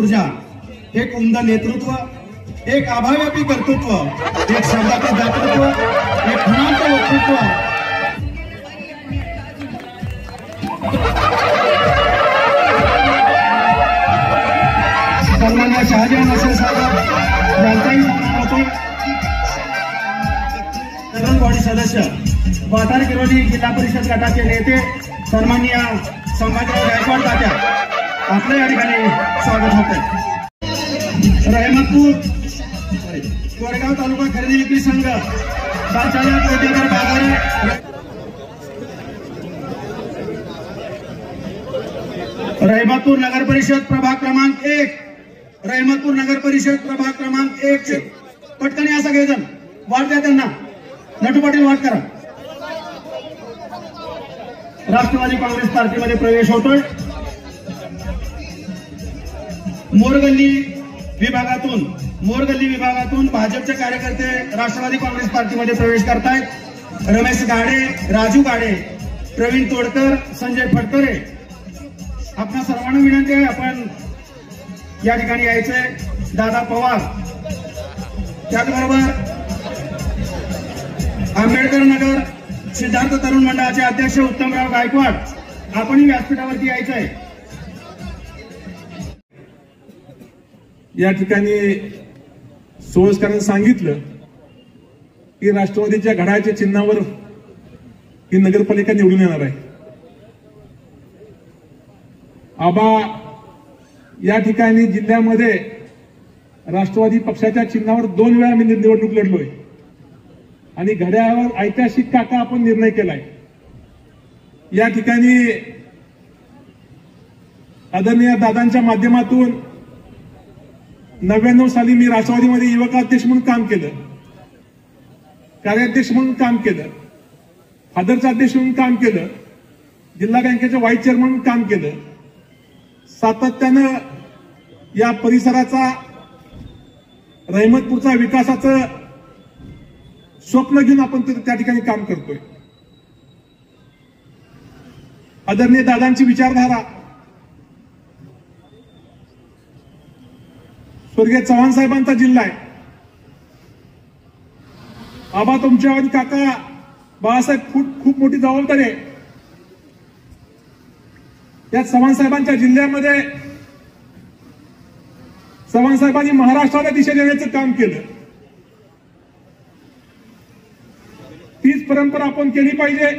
ऊर्जा, एक उमदा नेतृत्व, एक आभाव्यापी कर्तृत्व, एक शब्दातील दातृत्व, एक गुणांत वक्तृत्व, सन्मान्य शहाजहान असे साहेब यांचाही सन्मान होतो. तरुण बॉडी सदस्य वाटार किरोली जिल्हा परिषद गटाचे नेते सन्माननीय संभाजीराव गायकवाड तात्या आपल्या या ठिकाणी स्वागत होते. रहमतपूर कोरेगाव तालुका खरेदी विक्री संघ संचालक विद्याधर बाजारे, रहमतपूर नगर परिषद प्रभाग क्रमांक 1, रहमतपूर नगर परिषद प्रभाग क्रमांक 1 पटकन या सगळेजण वाट द्या त्यांना, नटूपाटील वाट करा. राष्ट्रवादी काँग्रेस पार्टीमध्ये प्रवेश होतोय. मोरगल्ली विभागातून भाजपचे कार्यकर्ते राष्ट्रवादी काँग्रेस पार्टीमध्ये प्रवेश करतायत. रमेश गाडे, राजू गाडे, प्रवीण तोडकर, संजय फडतरे. आपणा सर्वांना विनंती आहे आपण या ठिकाणी यायचंय. दादा पवार, त्याचबरोबर आंबेडकर नगर सिद्धार्थ तरुण मंडळाचे अध्यक्ष उत्तमराव गायकवाड, आपणही व्यासपीठावरती यायचंय. या ठिकाणी सोयस्करांनी सांगितलं की राष्ट्रवादीच्या घड्याळाच्या चिन्हावर ही नगरपालिका निवडून येणार आहे. आबा या ठिकाणी जिल्ह्यामध्ये राष्ट्रवादी पक्षाच्या चिन्हावर 2 वेळा मी निवडणूक लढलोय आणि घड्याळावर ऐतिहासिक काका आपण निर्णय केलाय. या ठिकाणी आदरणीय दादांच्या माध्यमातून 99 साली मी राष्ट्रवादीमध्ये युवकाध्यक्ष म्हणून काम केलं, कार्याध्यक्ष म्हणून काम केलं, फादरचा अध्यक्ष म्हणून काम केलं, जिल्हा बँकेचे व्हाईस चेअरमन म्हणून काम केलं. सातत्यानं या परिसराचा, रहमतपूरचा विकासाचं स्वप्न घेऊन आपण त्या ठिकाणी काम करतोय. आदरणीय दादांची विचारधारा स्वर्गीय चव्हाण साहेबांचा जिल्हा आहे. आबा तुमच्या आणि काका बाळासाहेब खूप मोठी जबाबदारी आहे. या चव्हाण साहेबांच्या जिल्ह्यामध्ये चव्हाण साहेबांनी महाराष्ट्राला दिशा देण्याचं काम केलं. तीच परंपरा आपण केली पाहिजे.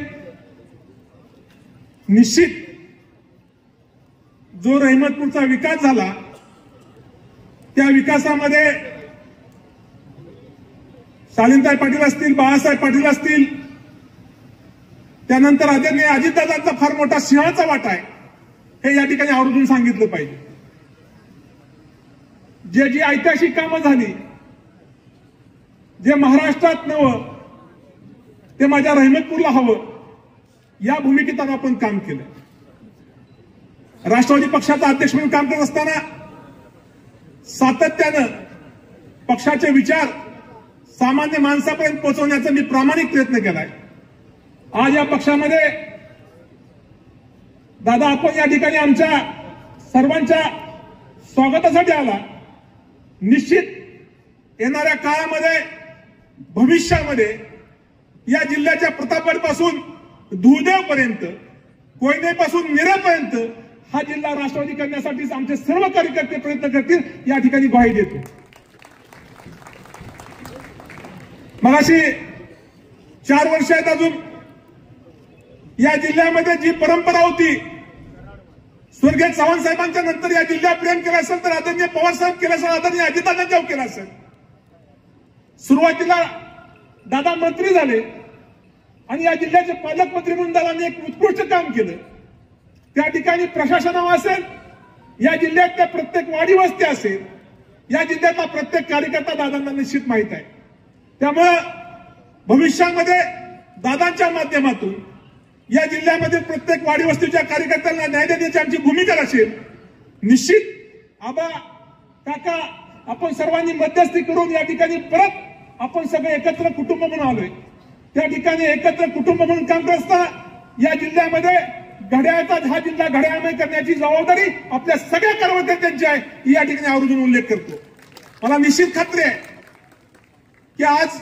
निश्चित जो रहमतपूरचा विकास झाला त्या विकासामध्ये शालिनताई पाटील असतील, बाळासाहेब पाटील असतील, त्यानंतर आदरणीय अजितदादांचा फार मोठा सिंहाचा वाटा आहे, हे या ठिकाणी आवर्जून सांगितलं पाहिजे. जी ऐतिहासिक कामं झाली, जे महाराष्ट्रात नवं ते माझ्या रहमतपूरला हवं, या भूमिकेतून आपण काम केलं. राष्ट्रवादी पक्षाचा अध्यक्ष म्हणून काम करत असताना सातत्यानं पक्षाचे विचार सामान्य माणसापर्यंत पोहोचवण्याचा मी प्रामाणिक प्रयत्न केलाय. आज या पक्षामध्ये दादा आपण या ठिकाणी आमच्या सर्वांच्या स्वागतासाठी आला. निश्चित येणाऱ्या काळामध्ये, भविष्यामध्ये या जिल्ह्याच्या प्रतापगडपासून धुळदेवपर्यंत, कोयनेपासून निरेपर्यंत हा जिल्हा राष्ट्रवादी करण्यासाठी आमचे सर्व कार्यकर्ते प्रयत्न करतील, या ठिकाणी ग्वाही देतो. मगाशी 4 वर्ष आहेत अजून. या जिल्ह्यामध्ये जी परंपरा होती, स्वर्गीय चव्हाण साहेबांच्या नंतर या जिल्ह्यात प्रेम केलं असेल तर आदरणीय पवार साहेब केलं असेल, आदरणीय अजितदादांच्या केलं असेल. सुरुवातीला दादा मंत्री झाले आणि या जिल्ह्याचे पालकमंत्री म्हणून दादांनी एक उत्कृष्ट काम केलं. त्या ठिकाणी प्रशासनावर असेल, या जिल्ह्यातल्या प्रत्येक वाडी वस्ती असेल, या जिल्ह्यातला प्रत्येक कार्यकर्ता दादांना निश्चित माहित आहे. त्यामुळे भविष्यामध्ये दादांच्या माध्यमातून या जिल्ह्यामध्ये प्रत्येक वाडी वस्तीच्या कार्यकर्त्यांना न्याय देण्याची आमची भूमिका असेल. निश्चित आबा काका आपण सर्वांनी मध्यस्थी करून या ठिकाणी परत आपण सगळे एकत्र कुटुंब म्हणून आलोय. त्या ठिकाणी एकत्र कुटुंब म्हणून काम करत असताना या जिल्ह्यामध्ये घड्याळाचा हा जिल्हा घड्याळमय करण्याची जबाबदारी आपल्या सगळ्या कर्मचाऱ्यांची आहे, ही या ठिकाणी आवर्जून उल्लेख करतो. मला निश्चित खात्री आहे की आज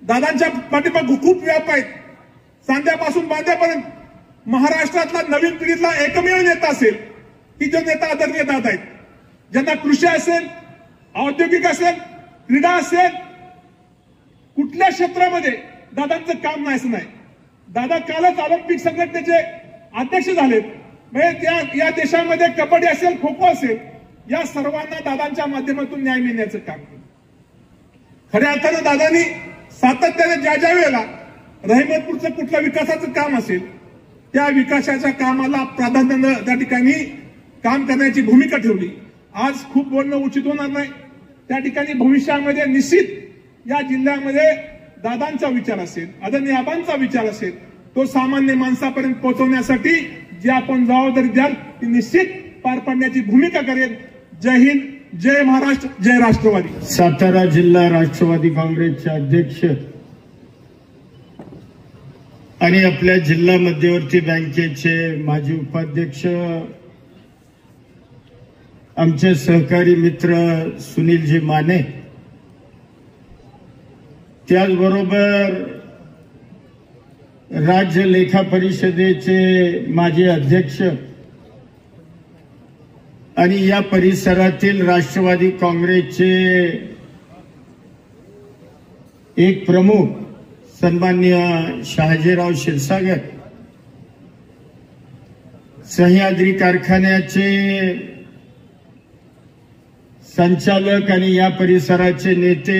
दादांच्या पाठीमागे खूप व्याप आहेत. सांध्यापासून बांध्यापर्यंत महाराष्ट्रातला नवीन पिढीतला एकमेव नेता असेल की जो नेता आदरणीय दादा आहेत. ज्यांना कृषी असेल, औद्योगिक असेल, क्रीडा असेल, कुठल्या क्षेत्रामध्ये दादांचं काम नाही असं नाही. दादा कालच ऑलिम्पिक संघटनेचे अध्यक्ष झालेत. म्हणजे या देशामध्ये कबड्डी असेल, खो खो असेल, या सर्वांना दादांच्या माध्यमातून न्याय मिळण्याचं काम केलं. खऱ्या अर्थानं दादांनी सातत्याने ज्या वेळेला रहिमतपूरचं कुठलं विकासाचं काम असेल त्या विकासाच्या कामाला प्राधान्य त्या ठिकाणी काम करण्याची भूमिका ठेवली. आज खूप बोलणं उचित होणार नाही. त्या ठिकाणी भविष्यामध्ये निश्चित या जिल्ह्यामध्ये दादांचा विचार असेल, आदरणीय आबांचा विचार असेल, तो सामान्य माणसापर्यंत पोहोचवण्यासाठी जी आपण जबाबदारी द्याल ती निश्चित पार पाडण्याची भूमिका करेल. जय हिंद, जय महाराष्ट्र, जय राष्ट्रवादी. सातारा जिल्हा राष्ट्रवादी काँग्रेसचे अध्यक्ष आणि आपल्या जिल्हा मध्यवर्ती बँकेचे माजी उपाध्यक्ष, आमचे सहकारी मित्र सुनीलजी माने, त्याचबरोबर राज्य लेखा परिषदेचे माजी अध्यक्ष आणि या परिसरातील राष्ट्रवादी काँग्रेसचे एक प्रमुख सन्माननीय शहाजीराव क्षीरसागर, सह्याद्री कारखान्याचे संचालक आणि या परिसराचे नेते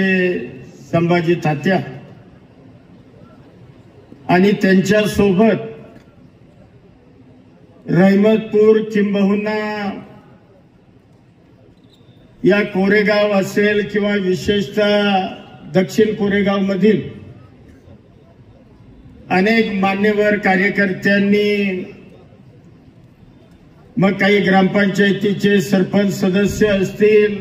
संभाजी तात्या आणि त्यांच्या सोबत रहिमतपूर किंबहुना या कोरेगाव असेल किंवा विशेषतः दक्षिण कोरेगाव मधील अनेक मान्यवर कार्यकर्त्यांनी, मग काही ग्रामपंचायतीचे सरपंच सदस्य असतील,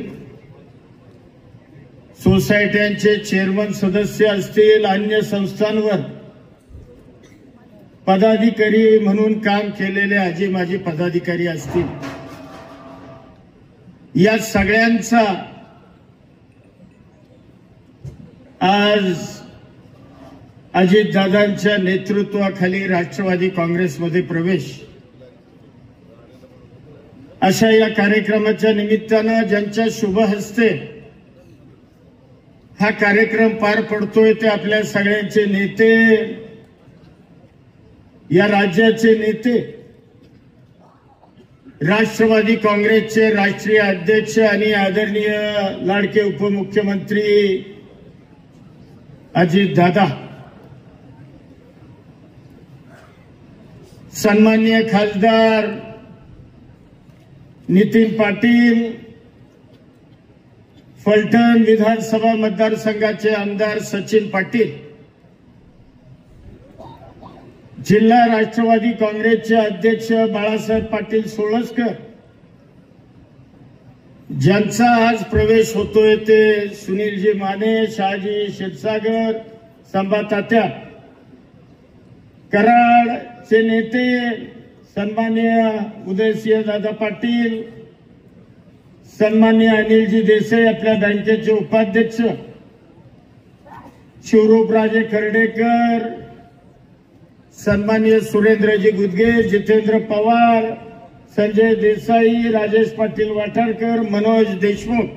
सोसायट्यांचे चेअरमन सदस्य असतील, अन्य संस्थांवर पदाधिकारी म्हणून काम केलेले आजी माजी पदाधिकारी असतील, या सगळ्यांचा आज अजितदादांच्या नेतृत्वाखाली राष्ट्रवादी काँग्रेसमध्ये प्रवेश, अशा या कार्यक्रमाच्या निमित्तानं ज्यांच्या शुभ हस्ते हा कार्यक्रम पार पडतोय ते आपल्या सगळ्यांचे नेते, या राज्याचे नेते, राष्ट्रवादी काँग्रेसचे राष्ट्रीय अध्यक्ष आणि आदरणीय लाडके उपमुख्यमंत्री अजितदादा, सन्माननीय खासदार नितीन पाटील, फलटण विधानसभा मतदारसंघाचे आमदार सचिन पाटील, जिल्हा राष्ट्रवादी काँग्रेसचे अध्यक्ष बाळासाहेब पाटील सोळसकर, ज्यांचा आज प्रवेश होतोय ते सुनीलजी माने, शहाजी क्षीरसागर, संभा तात्या, कराडचे नेते सन्माननीय उदयसिंह दादा पाटील, सन्माननीय अनिलजी देसाई आपल्या बँकेचे उपाध्यक्ष, शिवरूपराजे खर्डेकर, सन्माननीय सुरेंद्रजी गुदगे, जितेंद्र पवार, संजय देसाई, राजेश पाटील वाठारकर, मनोज देशमुख,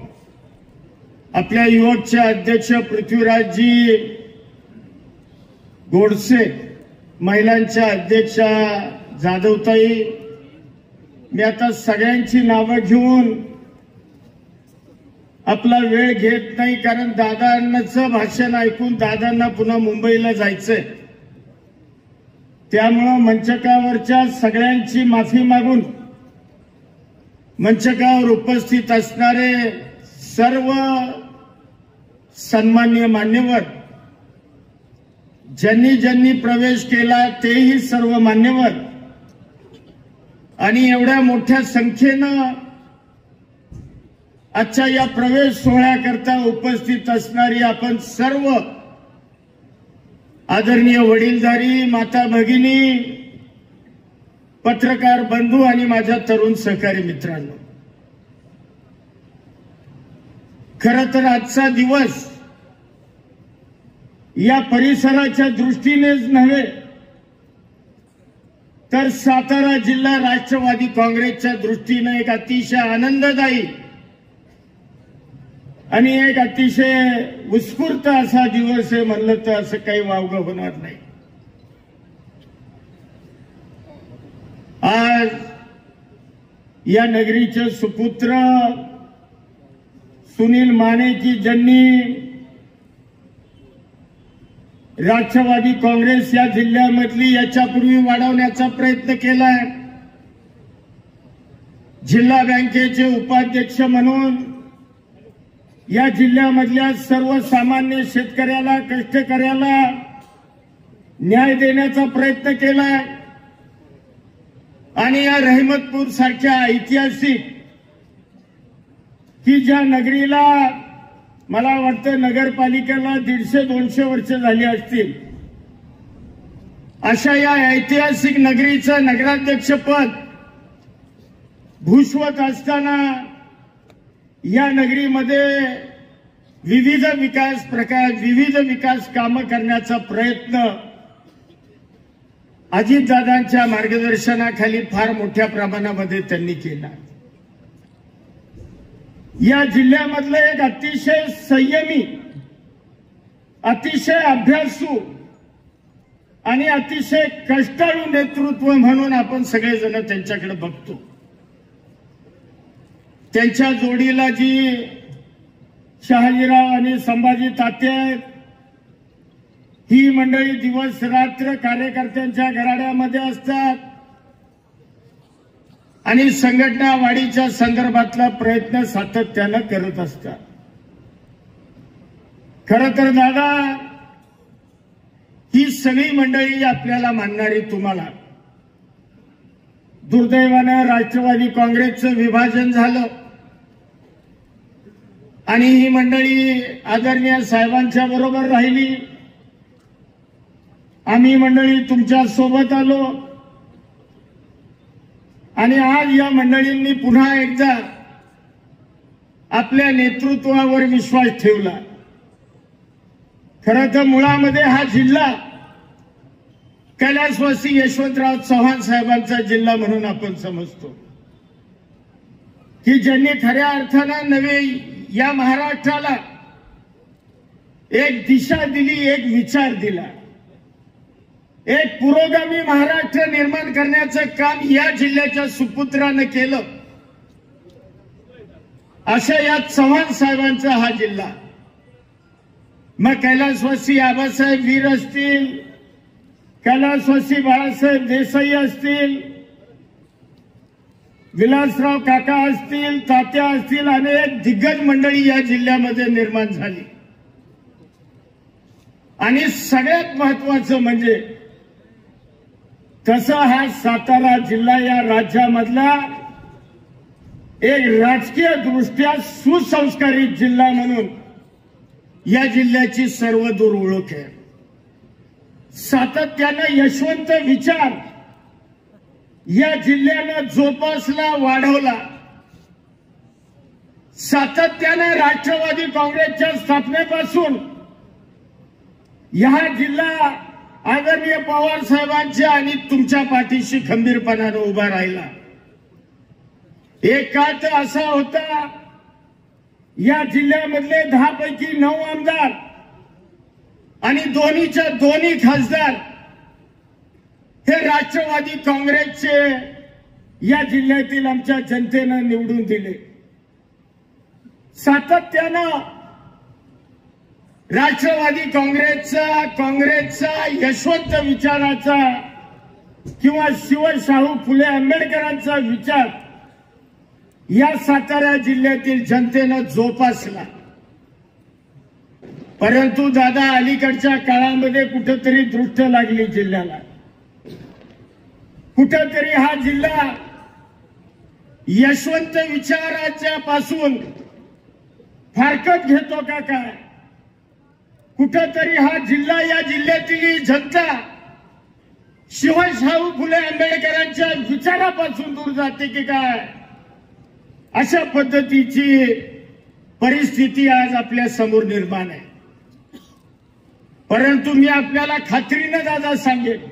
आपल्या युवकचे अध्यक्ष पृथ्वीराजजी गोडसे, महिलांच्या अध्यक्षा जाधवताई. मी आता सगळ्यांची नावं घेऊन आपला वेळ घेत नाही, कारण दादांचं भाषण ऐकून दादांना पुन्हा मुंबईला जायचंय. त्यामुळं मंचकावरच्या सगळ्यांची माफी मागून मंचकावर उपस्थित असणारे सर्व सन्माननीय मान्यवर, ज्यांनी ज्यांनी प्रवेश केला तेही सर्व मान्यवर, आणि एवढ्या मोठ्या संख्येनं आजच्या या प्रवेश सोहळ्याकरता उपस्थित असणारी आपण सर्व आदरणीय वडीलधारी माता भगिनी, पत्रकार बंधू आणि माझ्या तरुण सहकारी मित्रांनो, खरं तर आजचा दिवस या परिसराच्या दृष्टीनेच नव्हे तर सातारा जिल्हा राष्ट्रवादी काँग्रेसच्या दृष्टीने एक अतिशय आनंददायी आणि एक अतिशय उत्स्फूर्त असा दिवस आहे म्हणलं तर असं काही वावगं होणार नाही। आज या नगरीचे सुपुत्र सुनील माने की ज्यांनी राष्ट्रवादी काँग्रेस या जिल्ह्यामधली याच्यापूर्वी वाढवण्याचा प्रयत्न केलाय, जिल्हा बँकेचे उपाध्यक्ष म्हणून या जिल्ह्यामधल्या सर्वसामान्य शेतकऱ्याला कष्टकऱ्याला न्याय देण्याचा प्रयत्न केलाय आणि या रहमतपूर सारख्या ऐतिहासिक की ज्या नगरीला मला वाटतं नगरपालिकेला 150-200 वर्ष झाली असतील अशा या ऐतिहासिक नगरीचं नगराध्यक्षपद भूषवत असताना या नगरीमध्ये विविध विकास कामं करण्याचा प्रयत्न अजितदादांच्या मार्गदर्शनाखाली फार मोठ्या प्रमाणामध्ये त्यांनी केला। या जिल्ह्यामधलं एक अतिशय संयमी, अतिशय अभ्यासू आणि अतिशय कष्टाळू नेतृत्व म्हणून आपण सगळेजण त्यांच्याकडे बघतो। त्यांच्या जोडीला जी शहाजीराव आणि संभाजी तात्या आहेत, ही मंडळी दिवस रात्र कार्यकर्त्यांच्या घराड्यामध्ये असतात आणि संघटना वाढीच्या संदर्भातला प्रयत्न सातत्यानं करत असतात। खरं तर दादा, ही सगळी मंडळी आपल्याला मानणारी तुम्हाला दुर्दैवानं राष्ट्रवादी काँग्रेसचं विभाजन झालं आणि ही मंडळी आदरणीय साहेबांच्या बरोबर राहिली। आम्ही मंडळी तुमच्या सोबत आलो आणि आज या मंडळींनी पुन्हा एकदा आपल्या नेतृत्वावर विश्वास ठेवला। खरं तर मुळामध्ये हा जिल्हा कैलासवासी यशवंतराव चव्हाण साहेबांचा जिल्हा म्हणून आपण समजतो की ज्यांनी खऱ्या अर्थानं नवे या महाराष्ट्राला एक दिशा दिली, एक विचार दिला, एक पुरोगामी महाराष्ट्र निर्माण करण्याचं काम या जिल्ह्याच्या सुपुत्रानं केलं। अशा या चव्हाण साहेबांचा हा जिल्हा, मग कैलासवासी आबासाहेब वीर असतील, कैलासवासी बाळासाहेब देसाई असतील, विलासराव काका असतील, तात्या असतील, अनेक दिग्गज मंडळी या जिल्ह्यामध्ये निर्माण झाली। आणि सगळ्यात महत्वाचं म्हणजे तसं हा सातारा जिल्हा या राज्यामधला एक राजकीय दृष्ट्या सुसंस्कारित जिल्हा म्हणून या जिल्ह्याची सर्वदूर ओळख आहे। सातत्यानं यशवंत विचार या जिल्ह्यानं जोपासला, वाढवला। सातत्यानं राष्ट्रवादी काँग्रेसच्या स्थापनेपासून हा जिल्हा आदरणीय पवार साहेबांच्या आणि तुमच्या पाठीशी खंबीरपणानं उभा राहिला। एक काळ तर असा होता, या जिल्ह्यामधले 10 पैकी 9 आमदार आणि दोन्हीच्या दोन्ही खासदार हे राष्ट्रवादी काँग्रेसचे या जिल्ह्यातील आमच्या जनतेनं निवडून दिले। सातत्यानं राष्ट्रवादी काँग्रेसचा यशवंत विचाराचा किंवा शिवशाहू फुले आंबेडकरांचा विचार या सातारा जिल्ह्यातील जनतेनं जोपासला। परंतु दादा, अलीकडच्या काळामध्ये कुठेतरी दृष्ट लागली जिल्ह्याला। कुठेतरी हा जिल्हा यशवंत विचाराच्या पासून फारकत घेतो का काय? कुठेतरी हा जिल्हा, या जिल्ह्यातील जनता शिवशाहू फुले आंबेडकरांच्या विचारापासून दूर जाते की काय, अशा पद्धतीची परिस्थिती आज आपल्या समोर निर्माण आहे. परंतु मी आपल्याला खात्रीनं दादा सांगेन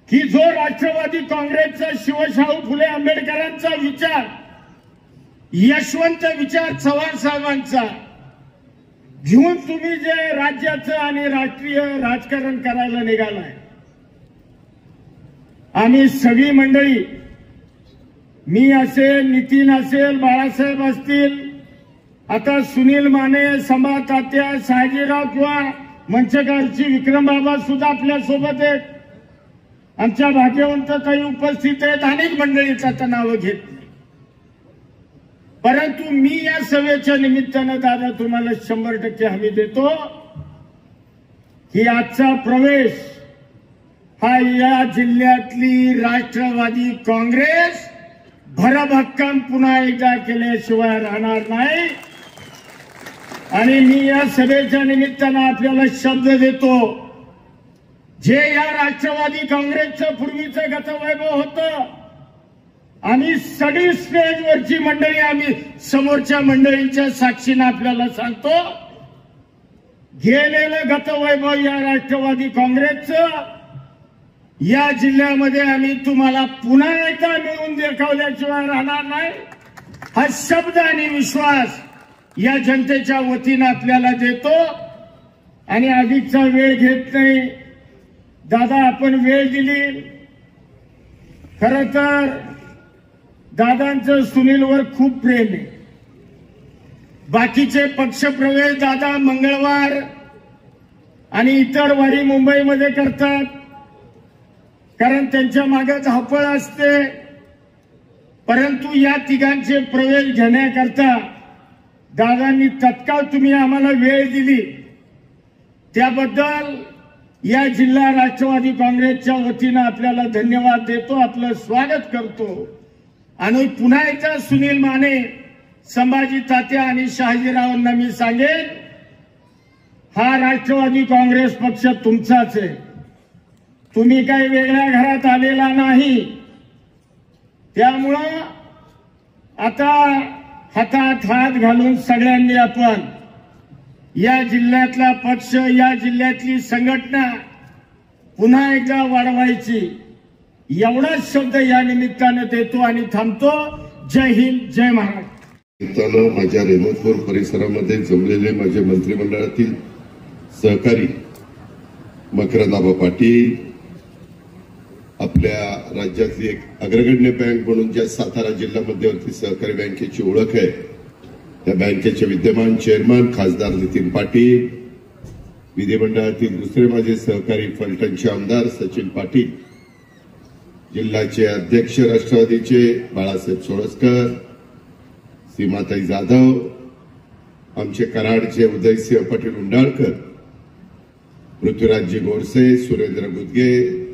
की जो राष्ट्रवादी काँग्रेसचा शिवशाहू फुले आंबेडकरांचा विचार, यशवंत विचार चव्हाण साहेबांचा घेऊन तुम्ही जे राज्याचं आणि राष्ट्रीय राजकारण करायला निघालाय, आम्ही सगळी मंडळी, मी असेल, नितीन असेल, बाळासाहेब असतील, आता सुनील माने, संभा तात्या, शहाजीराव किंवा मंचकारची विक्रम बाबा सुद्धा आपल्या सोबत आहेत, आमच्या भाग्यवंत काही उपस्थित आहेत, अनेक मंडळीचं आता नावं घेत नाही. परंतु मी या सभेच्या निमित्तानं दादा तुम्हाला 100% हमी देतो की आजचा प्रवेश हा या जिल्ह्यातली राष्ट्रवादी काँग्रेस भरभक्कम पुन्हा एकदा केल्याशिवाय राहणार नाही. आणि मी या सभेच्या निमित्तानं आपल्याला शब्द देतो, जे या राष्ट्रवादी काँग्रेसचं पूर्वीचं गतवैभव होतं, आम्ही सगळी स्टेजवरची मंडळी, आम्ही समोरच्या मंडळींच्या साक्षीनं आपल्याला सांगतो, गेलेलं गतवैभव या राष्ट्रवादी काँग्रेसचं या जिल्ह्यामध्ये आम्ही तुम्हाला पुन्हा एकदा मिळवून दाखवल्याशिवाय राहणार नाही. हा शब्द आणि विश्वास या जनतेच्या वतीनं आपल्याला देतो. आणि अधिकचा वेळ घेत नाही दादा, आपण वेळ दिली. खरं तर दादांचं सुनीलवर खूप प्रेम आहे. बाकीचे पक्षप्रवेश दादा मंगळवार आणि इतर वारी मुंबईमध्ये करतात, कारण त्यांच्या मागे धावपळ असते. परंतु या तिघांचे प्रवेश घेण्याकरता दादांनी तत्काळ तुम्ही आम्हाला वेळ दिली, त्याबद्दल या जिल्हा राष्ट्रवादी काँग्रेसच्या वतीनं आपल्याला धन्यवाद देतो, आपलं स्वागत करतो. आणि पुन्हा एकदा सुनील माने, संभाजी तात्या आणि शहाजीरावांना मी सांगेन, हा राष्ट्रवादी काँग्रेस पक्ष तुमचाच आहे. तुम्ही काही वेगळ्या घरात आलेला नाही. त्यामुळं आता हातात हात घालून सगळ्यांनी आपण या जिल्ह्यातला पक्ष, या जिल्ह्यातली संघटना पुन्हा एकदा वाढवायची, एवढाच शब्द या निमित्तानं देतो आणि थांबतो. जय हिंद, जय महाराष्ट्र. माझ्या रेहमतपूर परिसरामध्ये जमलेले माझे मंत्रिमंडळातील सहकारी मकरंद पाटील, आपल्या राज्यातली एक अग्रगण्य बँक म्हणून ज्या सातारा जिल्हा मध्यवर्ती सहकारी बँकेची ओळख आहे, त्या बँकेचे विद्यमान चेअरमन खासदार नितीन पाटील, विधिमंडळातील दुसरे माझे सहकारी फलटणचे आमदार सचिन पाटील, जिल्ह्याचे अध्यक्ष राष्ट्रवादीचे बाळासाहेब सोळसकर, सीमाताई जाधव, आमचे कराडचे उदयसिंह पाटील उंडाळकर, पृथ्वीराजजी गोडसे, सुरेंद्र गुदगे,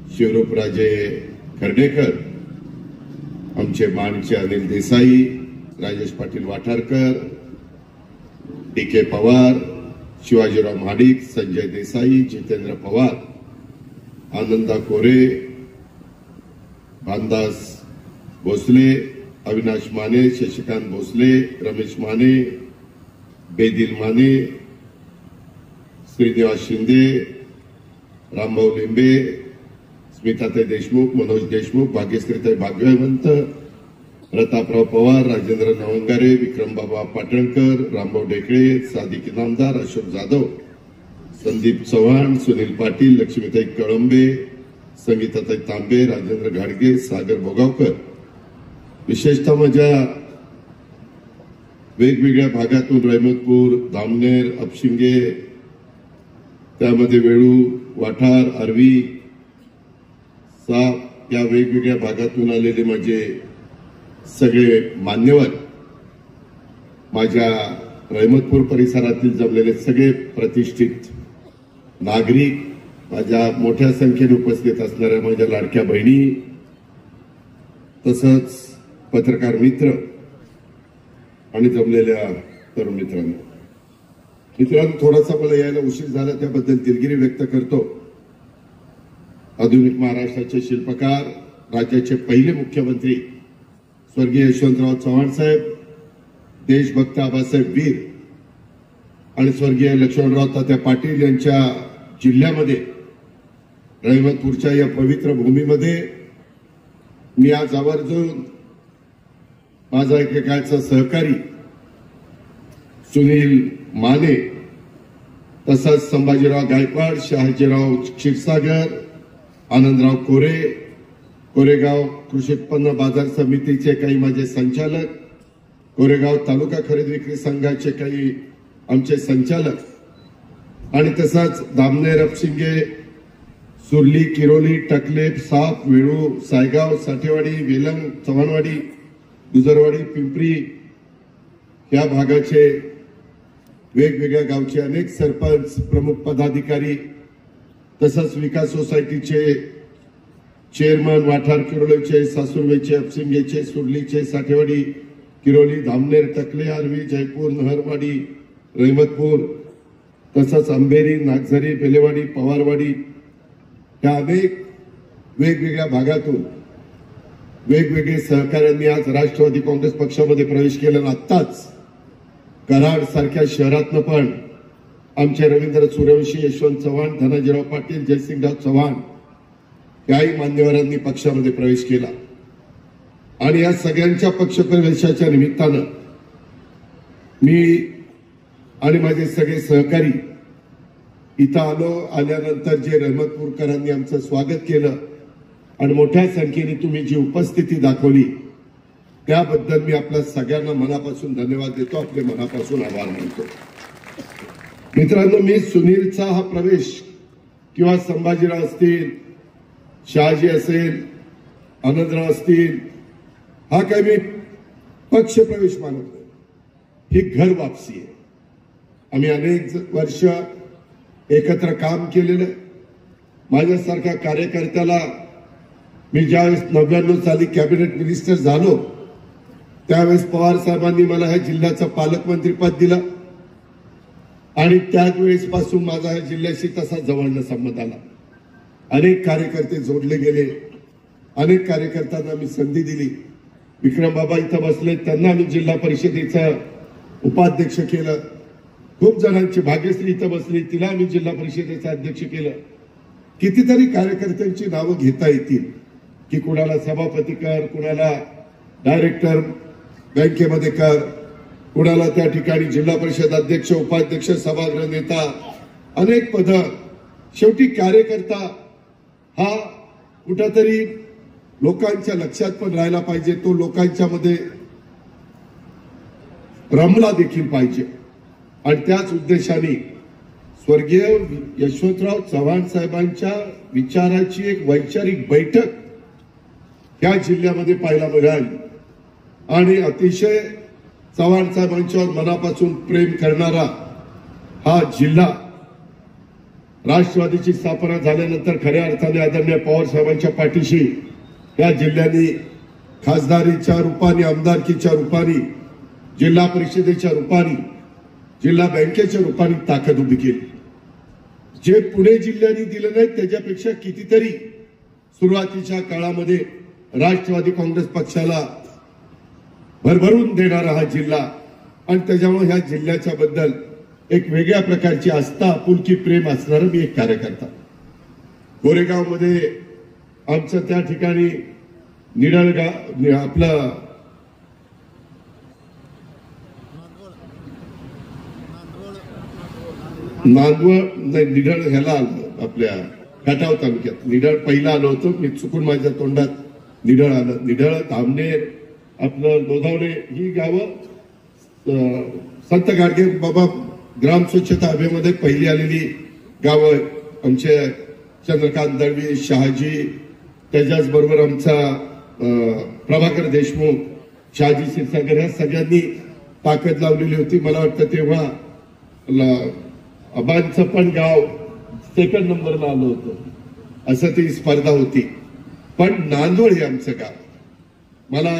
शिवरूपराजे खर्डेकर, आमचे मानचे अनिल देसाई, राजेश पाटील वाठारकर, डी.के. पवार, शिवाजीराव महाडिक, संजय देसाई, जितेंद्र पवार, आनंदा कोरे, भानदास भोसले, अविनाश माने, शशिकांत भोसले, रमेश माने, बेदिल माने, श्रीनिवास शिंदे, रामभाऊ लिंबे, स्मिताताई देशमुख, मनोज देशमुख, भाग्यश्रीताई भाग्यवंत, प्रतापराव पवार, राजेंद्र नवंगारे, विक्रमबाबा पाटणकर, रामभाऊ डेकळे, सादिक इनामदार, अशोक जाधव, संदीप चव्हाण, सुनील पाटील, लक्ष्मीताई कळंबे, संगीताताई तांबे, राजेंद्र घाडगे, सागर भोगावकर, विशेषतः माझ्या वेगवेगळ्या भागातून रहमतपूर, धामनेर, अपशिंगे, त्यामध्ये वेळू, वाठार, आर्वी, साप या वेगवेगळ्या भागातून आलेले माझे सगळे मान्यवर, माझ्या रहमतपूर परिसरातील जमलेले सगळे प्रतिष्ठित नागरिक, माझ्या मोठ्या संख्येने उपस्थित असणाऱ्या माझ्या लाडक्या बहिणी, तसंच पत्रकार मित्र आणि जमलेल्या तरुण मित्रांनो, थोडासा मला यायला उशीर झाला त्याबद्दल दिलगिरी व्यक्त करतो. आधुनिक महाराष्ट्राचे शिल्पकार, राज्याचे पहिले मुख्यमंत्री स्वर्गीय यशवंतराव चव्हाण साहेब, देशभक्त आबासाहेब वीर आणि स्वर्गीय लक्ष्मणराव तात्या पाटील यांच्या जिल्ह्यामध्ये रहमतपूरच्या या पवित्र भूमीमध्ये मी आज आवर्जून माझा एकेकाळचा सहकारी सुनील माने, तसंच संभाजीराव गायकवाड, शहाजीराव क्षीरसागर, आनंदराव कोरेगाव कृषी उत्पन्न बाजार समितीचे काही माझे संचालक, कोरेगाव तालुका खरेदी विक्री संघाचे काही आमचे संचालक आणि तसंच दामनेर, अपशिंगे, सुरली, किरोली, टकलेप, साप, वेळू, सायगाव, साठेवाडी, वेलंग, चव्हाणवाडी, गुजरवाडी, पिंपरी या भागाचे वेगवेगळ्या गावचे अनेक सरपंच, प्रमुख पदाधिकारी, तसंच विकास सोसायटीचे चेअरमन, वाठार किरोलीचे, सासुर्वेचे, अपशिंगेचे, सुरलीचे, साठेवाडी, किरोली, धामनेर, टकले, आर्वी, जयपूर, नहरवाडी, रहमतपूर, तसंच अंबेरी, नागझरी, बेलेवाडी, पवारवाडी या अनेक वेगवेगळ्या भागातून वेगवेगळे सहकाऱ्यांनी आज राष्ट्रवादी काँग्रेस पक्षामध्ये प्रवेश केला. आत्ताच कराड सारख्या शहरातनं पण आमचे रवींद्र सूर्यवंशी, यशवंत चव्हाण, धनाजीराव पाटील, जयसिंगराव चव्हाण याही मान्यवरांनी पक्षामध्ये प्रवेश केला. आणि या सगळ्यांच्या पक्षप्रवेशाच्या निमित्तानं मी आणि माझे सगळे सहकारी इथं आल्यानंतर जे रहमतपूरकरांनी आमचं स्वागत केलं आणि मोठ्या संख्येने तुम्ही जी उपस्थिती दाखवली त्याबद्दल मी आपल्या सगळ्यांना मनापासून धन्यवाद देतो, आपले मनापासून आभार मानतो. मित्रांनो, मी सुनीलचा हा प्रवेश किंवा संभाजीराव असतील, शहाजी असेल, आनंदराव असतील, हा काही मी पक्ष प्रवेश मानत नाही, ही घर वापसी आहे. आम्ही अनेक वर्ष एकत्र काम केलेलं. माझ्यासारख्या कार्यकर्त्याला मी ज्यावेळेस 99 साली कॅबिनेट मिनिस्टर झालो त्यावेळेस पवार साहेबांनी मला ह्या जिल्ह्याचं पालकमंत्री पद दिलं आणि त्याच वेळेसपासून माझा ह्या जिल्ह्याशी तसा जवळनं संबंध आला. अनेक कार्यकर्ते जोडले गेले, अनेक कार्यकर्त्यांना मी संधी दिली. विक्रम बाबा इथं बसले, त्यांना मी जिल्हा परिषदेचं उपाध्यक्ष केलं. खूप जणांची, भाग्यश्री इथं बसली, तिला मी जिल्हा परिषदेचं अध्यक्ष केलं. कितीतरी कार्यकर्त्यांची नावं घेता येतील की कुणाला सभापती कर, कुणाला डायरेक्टर बँकेमध्ये कर, कुणाला त्या ठिकाणी जिल्हा परिषद अध्यक्ष, उपाध्यक्ष, सभागृह नेता, अनेक पद. शेवटी कार्यकर्ता हा कुठेतरी लोकांच्या लक्षात पण राहायला पाहिजे, तो लोकांच्या मध्ये रमला देखील पाहिजे. आणि त्याच उद्देशाने स्वर्गीय यशवंतराव चव्हाण साहेबांच्या विचाराची एक वैचारिक बैठक या जिल्ह्यामध्ये पाहायला मिळाली आणि अतिशय चव्हाण साहेबांच्यावर मनापासून प्रेम करणारा हा जिल्हा राष्ट्रवादीची स्थापना झाल्यानंतर खऱ्या अर्थाने आदरणीय पवार साहेबांच्या पाठीशी या जिल्ह्याने खासदारीच्या रूपाने, आमदारकीच्या रूपाने, जिल्हा परिषदेच्या रूपाने, जिल्हा बँकेच्या रूपाने ताकद उभी केली. जे पुणे जिल्ह्याने दिलं नाही त्याच्यापेक्षा कितीतरी सुरुवातीच्या काळामध्ये राष्ट्रवादी काँग्रेस पक्षाला भरभरून देणारा हा जिल्हा आणि त्याच्यामुळे ह्या जिल्ह्याच्या बद्दल एक वेगळ्या प्रकारची आस्था, आपुलकी, प्रेम असणारा मी एक कार्यकर्ता. गोरेगावमध्ये आमचं त्या ठिकाणी निडळगाव आपलं नांदवळ नाही, निढळ ह्याला आलं, आपल्या खटाव तालुक्यात निढळ पहिला आलो होतो मी, चुकून माझ्या तोंडात निढळ आलं. निढळ, धामनेर, आपलं लोधावणे ही गावं संत गाडगे बाबा ग्राम स्वच्छता अभियानामध्ये पहिली आलेली गावं. आमचे चंद्रकांत दळवी, शहाजी, त्याच्याचबरोबर आमचा प्रभाकर देशमुख, शहाजी क्षीरसागर या सगळ्यांनी ताकद लावलेली होती. मला वाटतं तेव्हा अबांचं पण गाव सेकंड नंबरला आलं होतं, असं ती स्पर्धा होती. पण नांदवळ हे आमचं गाव, मला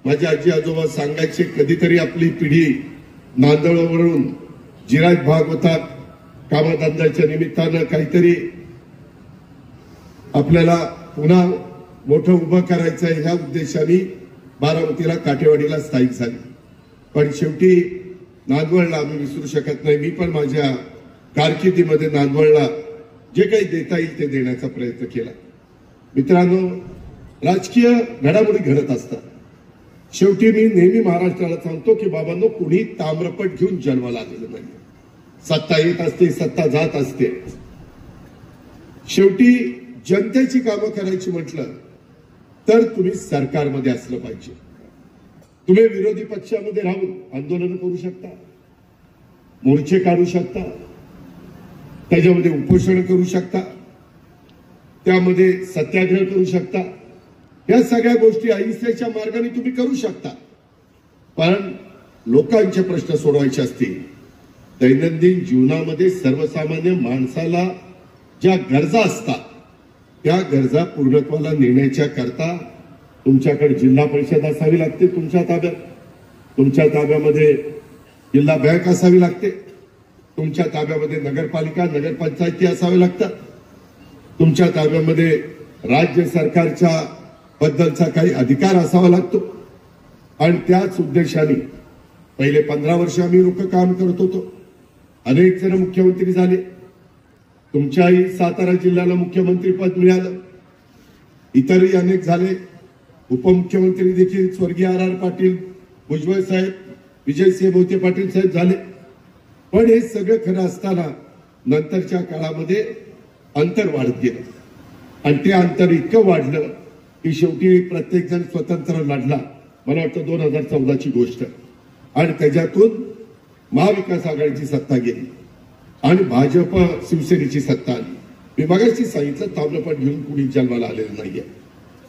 माझे आजी आजोबा सांगायचे, कधीतरी आपली पिढी नांदवळवरून जिरायत भाग होतात, कामधंद्याच्या निमित्तानं काहीतरी आपल्याला पुन्हा मोठं उभं करायचं आहे ह्या उद्देशाने बारामतीला काटेवाडीला स्थायिक झाली. पण शेवटी नांदवडला आम्ही विसरू शकत नाही. मी पण माझ्या कारकिर्दीमध्ये नांदवडला जे काही देता येईल ते देण्याचा प्रयत्न केला. मित्रांनो, राजकीय घडामोडी घडत असतात. शेवटी मी नेहमी महाराष्ट्राला सांगतो की बाबांनो, कुणी ताम्रपट घेऊन जन्माला आलेलं नाही. सत्ता येत असते, सत्ता जात असते. शेवटी जनतेची कामं करायची म्हटलं तर तुम्ही सरकारमध्ये असलं पाहिजे. तुम्ही विरोधी पक्षामध्ये राहून आंदोलन करू शकता, मोर्चे काढू शकता, त्याच्यामध्ये उपोषण करू शकता, त्यामध्ये सत्याग्रह करू शकता. या सगळ्या गोष्टी अहिंसेच्या मार्गाने तुम्ही करू शकता. पण लोकांचे प्रश्न सोडवायचे असतील, दैनंदिन जीवनामध्ये सर्वसामान्य माणसाला ज्या गरजा असतात त्या गरजा पूर्णत्वाला नेण्याच्या करता तुमच्याकडे जिल्हा परिषद असावी लागते, तुमच्या ताब्यामध्ये जिल्हा बँक असावी लागते, तुमच्या ताब्यामध्ये नगरपालिका नगरपंचायती असाव्या लागतात, तुमच्या ताब्यामध्ये राज्य सरकारच्या बद्दलचा काही अधिकार असावा लागतो. आणि त्याच उद्देशाने पहिले 15 वर्ष आम्ही लोक काम करत होतो. अनेक जण मुख्यमंत्री झाले. तुमच्याही सातारा जिल्ह्याला मुख्यमंत्री पद मिळालं. इतरही अनेक झाले. उपमुख्यमंत्री देखील स्वर्गीय R.R. पाटील, भुजबळ साहेब, विजयसिंह मोहिते पाटील साहेब झाले. पण हे सगळं खरं असताना नंतरच्या काळामध्ये अंतर वाढत गेलं. आणि ते अंतर इतकं वाढलं की शेवटी प्रत्येक जण स्वतंत्र लढला. मला वाटतं 2014ची गोष्ट. आणि त्याच्यातून महाविकास आघाडीची सत्ता गेली आणि भाजप शिवसेनेची सत्ता आली. मी मगाशी सांगितलं, ताम्रपट घेऊन कुणी जन्माला आलेलं नाहीये.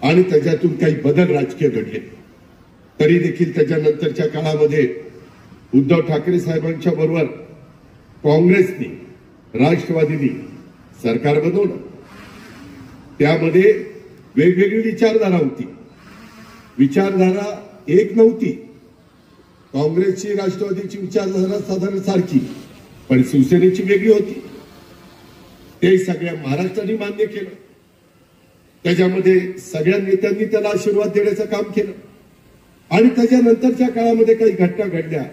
आणि त्याच्यातून काही बदल राजकीय घडले. तरी देखील त्याच्यानंतरच्या काळामध्ये उद्धव ठाकरे साहेबांच्या बरोबर काँग्रेसने, राष्ट्रवादीने सरकार बनवलं. त्यामध्ये वेगवेगळी विचारधारा होती. विचारधारा एक नव्हती. काँग्रेसची, राष्ट्रवादीची विचारधारा साधारण सारखी, पण शिवसेनेची वेगळी होती. ते सगळ्या महाराष्ट्राने मान्य केलं. त्याच्यामध्ये सगळ्या नेत्यांनी त्याला आशीर्वाद देण्याचं काम केलं. आणि त्याच्यानंतरच्या काळामध्ये काही घटना घडल्या.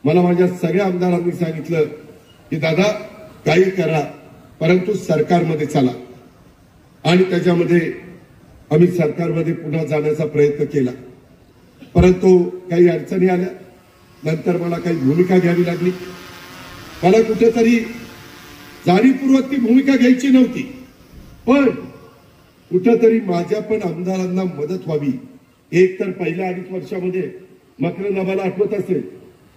मला माझ्या सगळ्या आमदारांनी सांगितलं की दादा, काही करा परंतु सरकारमध्ये चला. आणि त्याच्यामध्ये आम्ही सरकारमध्ये पुन्हा जाण्याचा प्रयत्न केला. परंतु काही अडचणी आल्या. नंतर मला काही भूमिका घ्यावी लागली. मला कुठेतरी जाणीवपूर्वक ती भूमिका घ्यायची नव्हती, पण कुठेतरी माझ्या पण आमदारांना मदत व्हावी. एक तर पहिल्या 2.5 वर्षामध्ये मकरंद आम्हाला आठवत असेल,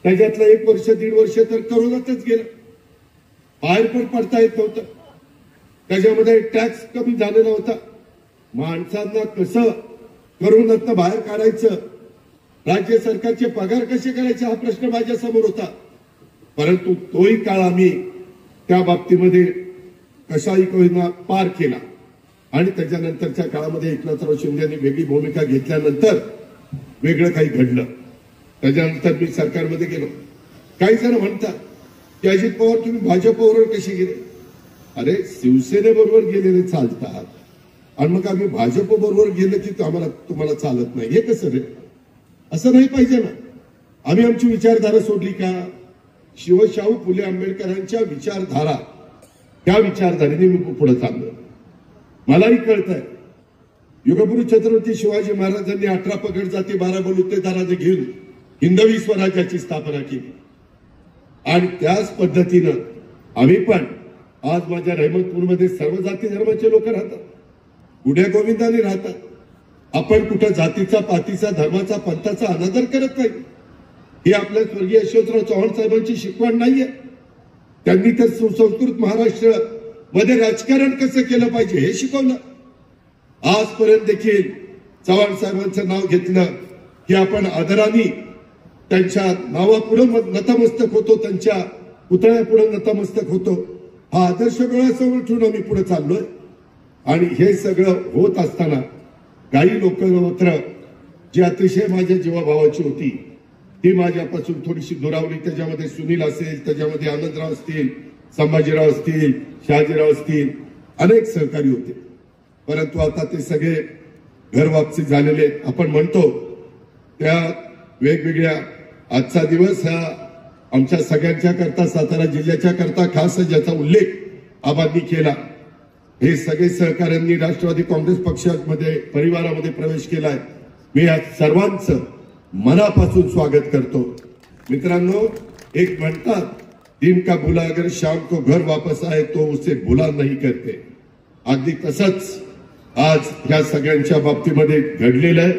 त्याच्यातलं 1 वर्ष 1.5 वर्ष तर करोनातच गेलं. बाहेर पण पडता येत नव्हतं. त्याच्यामध्ये टॅक्स कमी झालेला होता. माणसांना कसं करोनातनं बाहेर काढायचं, राज्य सरकारचे पगार कसे करायचे हा प्रश्न माझ्या समोर होता. परंतु तोही काळ आम्ही त्या बाबतीमध्ये कशाही कोईना पार केला. आणि त्याच्यानंतरच्या काळामध्ये एकनाथराव शिंदेंनी वेगळी भूमिका घेतल्यानंतर वेगळं काही घडलं. त्याच्यानंतर मी सरकारमध्ये गेलो. काही जण म्हणतात की अजित पवार तुम्ही भाजपबरोबर कसे गेले? अरे, शिवसेनेबरोबर गेलेले चालतात आणि मग आम्ही भाजप बरोबर गेलं की तुम्हाला चालत नाही, हे कसं रे? असं नाही पाहिजे ना. आम्ही आमची विचारधारा सोडली का? शिवशाहू फुले आंबेडकरांच्या विचारधारा, त्या विचारधारेने मी पुढे चाललो. मलाही कळतंय, युगपुरुष छत्रपती शिवाजी महाराजांनी 18 पगड जाती 12 बलुतेदाराने घेऊन हिंदवी स्वराज्याची स्थापना केली. आणि त्याच पद्धतीनं आम्ही पण आज माझ्या रहमतपूरमध्ये सर्व जाती धर्माचे लोक राहतात, गुड्या गोविंदाने राहतात. आपण कुठं जातीचा, पातीचा, धर्माचा, पंथाचा अनादर करत नाही. ही आपल्या स्वर्गीय यशवंतराव चव्हाण साहेबांची शिकवण नाहीये. त्यांनी तर सुसंस्कृत महाराष्ट्र मध्ये राजकारण कसं केलं पाहिजे हे शिकवलं. आजपर्यंत देखील चव्हाण साहेबांचं नाव घेतलं की आपण आदराने त्यांच्या नावापुढे नतमस्तक होतो, त्यांच्या पुतळ्यापुढे नतमस्तक होतो. हा आदर्श डोळ्यासमोर ठेवून आम्ही पुढे चाललोय. आणि हे सगळं होत असताना काही लोक मात्र जी अतिशय माझ्या जीवाभावाची होती ती माझ्यापासून थोडीशी दुरावली. त्याच्यामध्ये सुनील असेल, त्याच्यामध्ये आनंदराव असतील, संभाजीराव असतील, शहाजीराव असतील, अनेक सहकारी होते. परंतु आता ते सगळे घर वापसी झालेले आहेत. आपण म्हणतो त्या वेगवेगळ्या आजचा दिवस हा आमच्या सगळ्यांच्या करता, सातारा जिल्ह्याच्या करता खास ज्याचा उल्लेख आबांनी केला. हे सगळे सहकाऱ्यांनी राष्ट्रवादी काँग्रेस पक्षामध्ये परिवारामध्ये प्रवेश केलाय. मी या सर्वांचं मनापासून स्वागत करतो. मित्रांनो, एक म्हणतात, दिन का बुला अगर शाम को घर वापस आए तो उसे बुला नहीं करते. अगदी तसंच आज या सगळ्यांच्या बाबतीमध्ये घडलेलं आहे.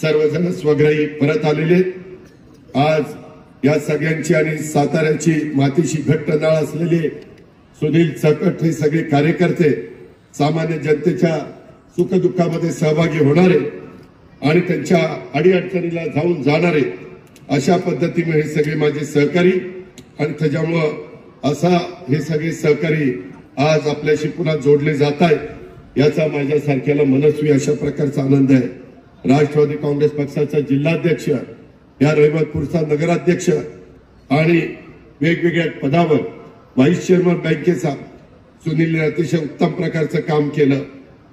सर्वजण स्वग्राही परत आलेले आहेत. आज या सगळ्यांची आणि साताऱ्याची मातीशी घट्ट नाळ असलेले सुनील सकट हे सगळे कार्यकर्ते सामान्य जनतेच्या सुखदुःखामध्ये सहभागी होणारे आणि त्यांच्या अडीअडचणीला जाऊन जाणारे, अशा पद्धतीने हे सगळे माझे सहकारी आणि त्याच्यामुळं असा हे सगळे सहकारी आज आपल्याशी पुन्हा जोडले जात आहेत, याचा माझ्यासारख्याला मनस्वी अशा प्रकारचा आनंद आहे. राष्ट्रवादी काँग्रेस पक्षाचा जिल्हाध्यक्ष, या रहिमतपूरचा नगराध्यक्ष आणि वेगवेगळ्या पदावर व्हाईस चेअरमन बँकेचा सुनीलने अतिशय उत्तम प्रकारचं काम केलं.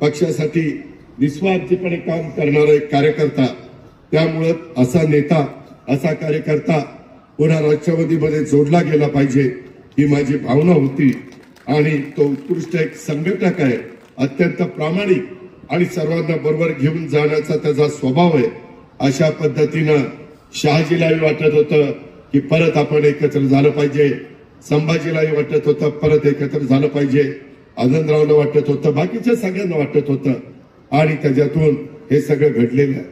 पक्षासाठी निस्वार्थीपणे काम करणारा एक कार्यकर्ता, त्यामुळं असा नेता, असा कार्यकर्ता पुन्हा राष्ट्रवादीमध्ये जोडला गेला पाहिजे ही माझी भावना होती. आणि तो उत्कृष्ट एक संघटक आहे, अत्यंत प्रामाणिक आणि सर्वांना बरोबर घेऊन जाण्याचा त्याचा स्वभाव आहे. अशा पद्धतीनं शहाजीलाही वाटत होतं की परत आपण एकत्र झालं पाहिजे, संभाजीलाही वाटत होतं परत एकत्र झालं पाहिजे, आनंदरावला वाटत होतं, बाकीच्या सगळ्यांना वाटत होतं आणि त्याच्यातून हे सगळं घडलेलं आहे.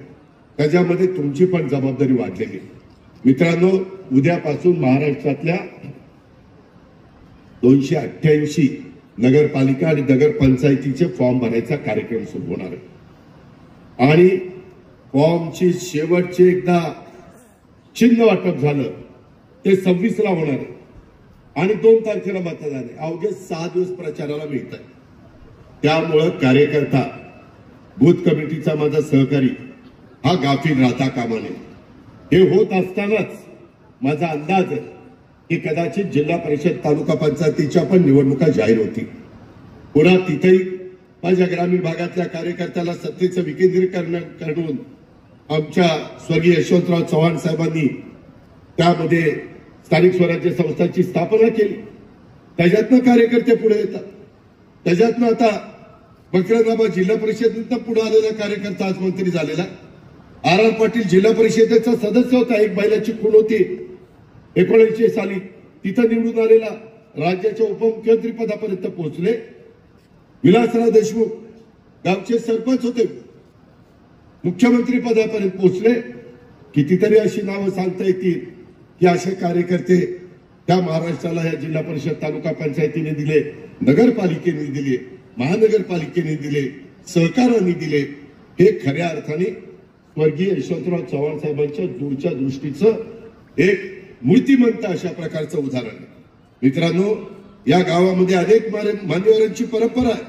त्याच्यामध्ये तुमची पण जबाबदारी वाढलेली. मित्रांनो, उद्यापासून महाराष्ट्रातल्या 288 नगरपालिका आणि नगरपंचायतीचे फॉर्म भरायचा कार्यक्रम सुरू होणार आहे आणि फॉर्मची शेवटचे एकदा चिन्ह वाटप झालं ते 26ला होणार आहे आणि 2 तारखेला मतदान आहे. अवघे 6 दिवस प्रचाराला मिळत आहे. त्यामुळं कार्यकर्ता, बूथ कमिटीचा माझा सहकारी हा गाफील राहता कामा नये. हे होत असतानाच माझा अंदाज आहे की कदाचित जिल्हा परिषद, तालुका पंचायतीच्या पण निवडणुका जाहीर होतील. पुन्हा तिथेही माझ्या ग्रामीण भागातल्या कार्यकर्त्याला सत्तेचं विकेंद्रीकरण करून आमच्या स्वर्गीय यशवंतराव चव्हाण साहेबांनी त्यामध्ये स्थानिक स्वराज्य संस्थांची स्थापना केली. त्याच्यातनं कार्यकर्ते पुढे येतात. त्याच्यातनं आता मकरंदाबाद जिल्हा परिषदेतनं पुढे आलेला कार्यकर्ता आज मंत्री झालेला. आर पाटील जिल्हा परिषदेचा सदस्य होता. एक बैलाची खूण होती 1980 साली, तिथं निवडून आलेला राज्याच्या उपमुख्यमंत्री पदापर्यंत पोहोचले. विलासराव देशमुख गावचे सरपंच होते, मुख्यमंत्री पदापर्यंत पोहोचले. कितीतरी अशी नावं सांगता येतील की असे कार्यकर्ते त्या महाराष्ट्राला या जिल्हा परिषद, तालुका पंचायतीने दिले, नगरपालिकेने दिले, महानगरपालिकेने दिले, सहकाराने दिले. हे खऱ्या अर्थाने स्वर्गीय यशवंतराव चव्हाण साहेबांच्या दूरच्या दृष्टीचं एक मूर्तिमंत अशा प्रकारचं उदाहरण आहे. मित्रांनो, या गावामध्ये अनेक मान्यवरांची परंपरा आहे.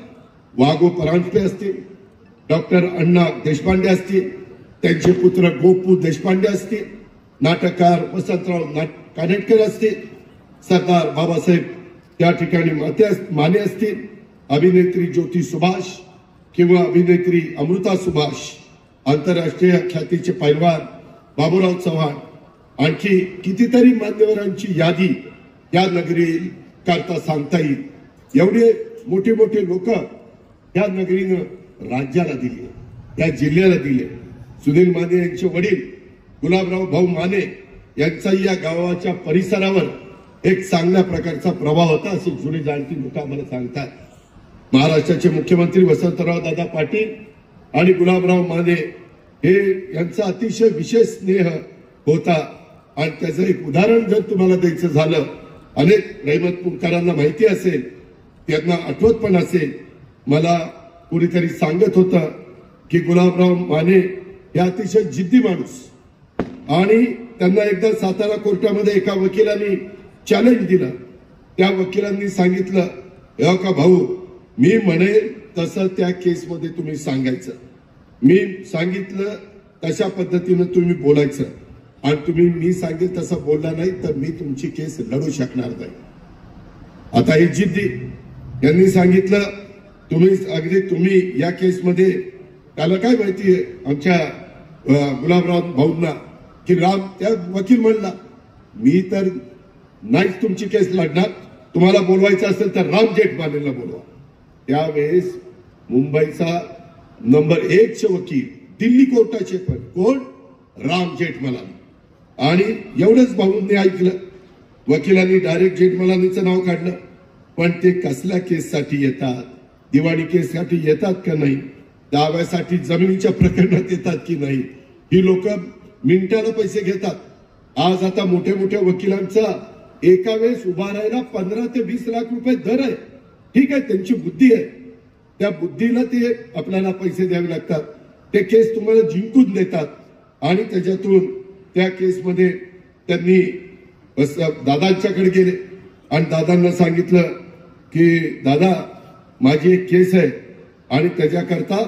वाघो परांजपे असतील, डॉक्टर अण्णा देशपांडे असतील, त्यांचे पुत्र गोपू देशपांडे असतील, नाटककार वसंतराव कानेटकर असतील, सरदार बाबासाहेब त्या ठिकाणी माने असतील, अभिनेत्री ज्योती सुभाष किंवा अभिनेत्री अमृता सुभाष, आंतरराष्ट्रीय ख्यातीचे पैलवान बाबूराव चव्हाण, आणखी कितीतरी मान्यवरांची यादी या नगरी करता सांगता येईल. एवढे मोठे मोठे लोक या नगरीनं राज्याला दिले, या जिल्ह्याला दिले. सुनील माने यांचे वडील गुलाबराव भाऊ माने यांचाही या गावाच्या परिसरावर एक चांगल्या प्रकारचा प्रभाव होता, असे जुने जाणती लोक आम्हाला सांगतात. महाराष्ट्राचे मुख्यमंत्री वसंतराव दादा पाटील आणि गुलाबराव माने हे यांचा अतिशय विशेष स्नेह होता. आणि त्याचं एक उदाहरण जर तुम्हाला द्यायचं झालं, अनेक रहिमतपूरकरांना माहिती असेल, त्यांना आठवत पण असेल, मला कुणीतरी सांगत होतं की गुलाबराव माने हे अतिशय जिद्दी माणूस, आणि त्यांना एकदा सातारा कोर्टामध्ये एका वकिलांनी चॅलेंज दिलं. त्या वकिलांनी सांगितलं, "हो का भाऊ, मी म्हणेल तसं त्या केसमध्ये तुम्ही सांगायचं, मी सांगितलं तशा पद्धतीनं तुम्ही बोलायचं, आणि तुम्ही मी सांगेल तसं बोलला नाही तर मी तुमची केस लढू शकणार नाही." आता हे जिद्दी यांनी सांगितलं तुम्ही या केसमध्ये त्याला काय माहितीये आमच्या गुलाबराव भाऊंना की राम त्या वकील म्हणला मी तर नाहीच तुमची केस लढणार, तुम्हाला बोलवायचं असेल तर राम जेठमलानीला बोलवा. त्यावेळेस मुंबईचा नंबर 1 चे वकील दिल्ली कोर्टाचे पण कोण राम जेठमलानी. आणि एवढंच भाऊंनी ऐकलं, वकिलांनी डायरेक्ट जेठमलानीचं नाव काढलं. पण ते कसल्या केससाठी येतात, दिवाणी केससाठी येतात का नाही, दाव्यासाठी जमिनीच्या प्रकरणात येतात की नाही, ही लोक मिनिटाला पैसे घेतात. आज आता मोठ्या मोठ्या वकिलांचा एका वेळेस उभा राहायला 15 ते 20 लाख रुपये दर आहे. ठीक आहे, त्यांची बुद्धी आहे, त्या बुद्धीला ते आपल्याला पैसे द्यावे लागतात. ते केस तुम्हाला जिंकून देतात आणि त्याच्यातून त्या केसमध्ये त्यांनी दादांच्याकडे गेले आणि दादांना सांगितलं की दादा माझी एक केस आहे आणि त्याच्याकरता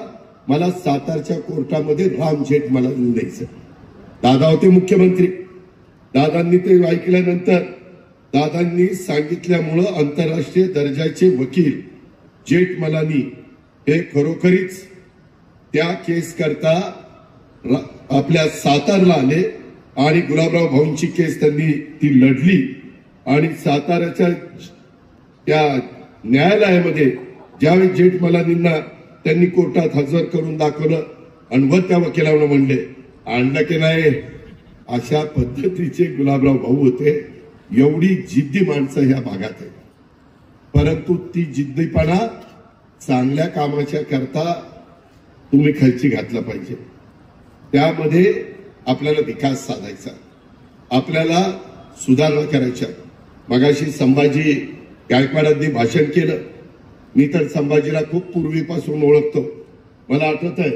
मला सातारच्या कोर्टामध्ये राम जेठमलानी द्यायचं. दादा होते मुख्यमंत्री. दादांनी ते ऐकल्यानंतर दादांनी सांगितल्यामुळं आंतरराष्ट्रीय दर्जाचे वकील जेठमलानी हे खरोखरीच त्या केस करता आपल्या सातारला आले आणि गुलाबराव भाऊंची केस त्यांनी ती लढली आणि साताऱ्याच्या त्या न्यायालयामध्ये ज्यावेळी जेठमलानींना त्यांनी कोर्टात हजर करून दाखवलं आणि वर त्या वकिलांना म्हणले आणलं की नाही. अशा पद्धतीचे गुलाबराव भाऊ होते. एवढी जिद्दी माणसं ह्या भागात आहे, परंतु ती जिद्दीपणा चांगल्या कामाच्या करता तुम्ही खर्ची घातला पाहिजे. त्यामध्ये आपल्याला विकास साधायचा, आपल्याला सुधारणा करायच्या. मगाशी संभाजी गायकवाडांनी भाषण केलं. मी तर संभाजीला खूप पूर्वीपासून ओळखतो. मला आठवत आहे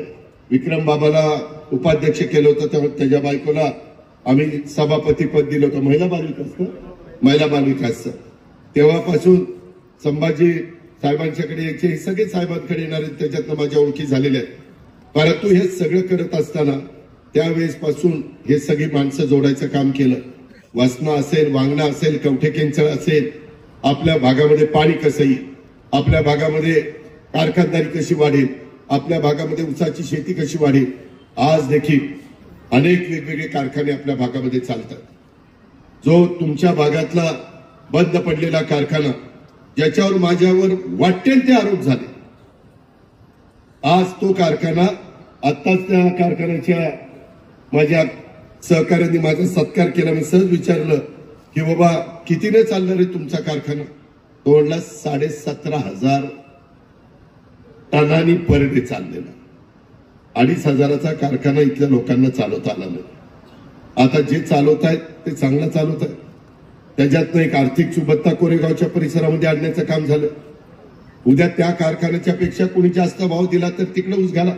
विक्रम बाबाला उपाध्यक्ष केलं होतं तेव्हा त्याच्या बायकोला आम्ही सभापती पद दिलं होतं महिला बालविकासचं. तेव्हापासून संभाजी साहेबांच्याकडे यायचे, हे सगळे साहेबांकडे येणारे, त्याच्यातनं माझ्या ओळखी झालेल्या आहेत. परंतु हे सगळं करत असताना त्यावेळेसपासून हे सगळी माणसं जोडायचं काम केलं. वासना असेल, वांगणा असेल, कवठेकेंचळ असेल, आपल्या भागामध्ये पाणी कसं येईल, आपल्या भागामध्ये कारखानदारी कशी वाढेल, आपल्या भागामध्ये ऊसाची शेती कशी वाढेल. आज देखील अनेक वेगवेगळे कारखाने आपल्या भागामध्ये चालतात. जो तुमच्या भागातला बंद पडलेला कारखाना ज्याच्यावर माझ्यावर वाटेल ते आरोप झाले, आज तो कारखाना, आत्ताच त्या कारखान्याच्या माझ्या सहकार्यांनी माझा सत्कार केला. मी सहज विचारलं की बाबा कितीने चालणार आहे तुमचा कारखाना? तो म्हणला 17,500 टनांनी पर डे चाललेला. 2,500चा कारखाना इथल्या लोकांना चालवता आला नाही. आता जे चालवत आहेत ते चांगलं चालवत आहेत. त्याच्यातनं एक आर्थिक सुबत्ता कोरेगावच्या परिसरामध्ये आणण्याचं काम झालं. उद्या त्या कारखान्याच्या पेक्षा कोणी जास्त भाव दिला तर तिकडे ऊस घाला.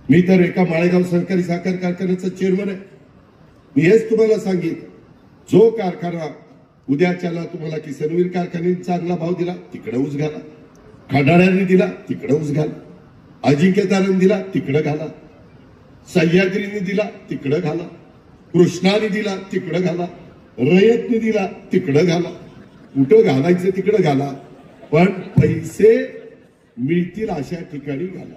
मी तर एका माळेगाव सहकारी साखर कारखान्याचा चेअरमन आहे. मी हेच तुम्हाला सांगितलं, जो कारखाना उद्याच्याला तुम्हाला किसनवीर कारखान्याने चांगला भाव दिला तिकडे ऊस घाला, खंडाळ्यांनी दिला तिकडे ऊस घाला, अजिंक्यतारांनी दिला तिकडे घाला, सह्याद्रीने दिला तिकडे घाला, कृष्णाने दिला तिकडे घाला, रयतने दिला तिकडे घाला. कुठं घालायचं तिकडे घाला, पण पैसे मिळतील अशा ठिकाणी घाला.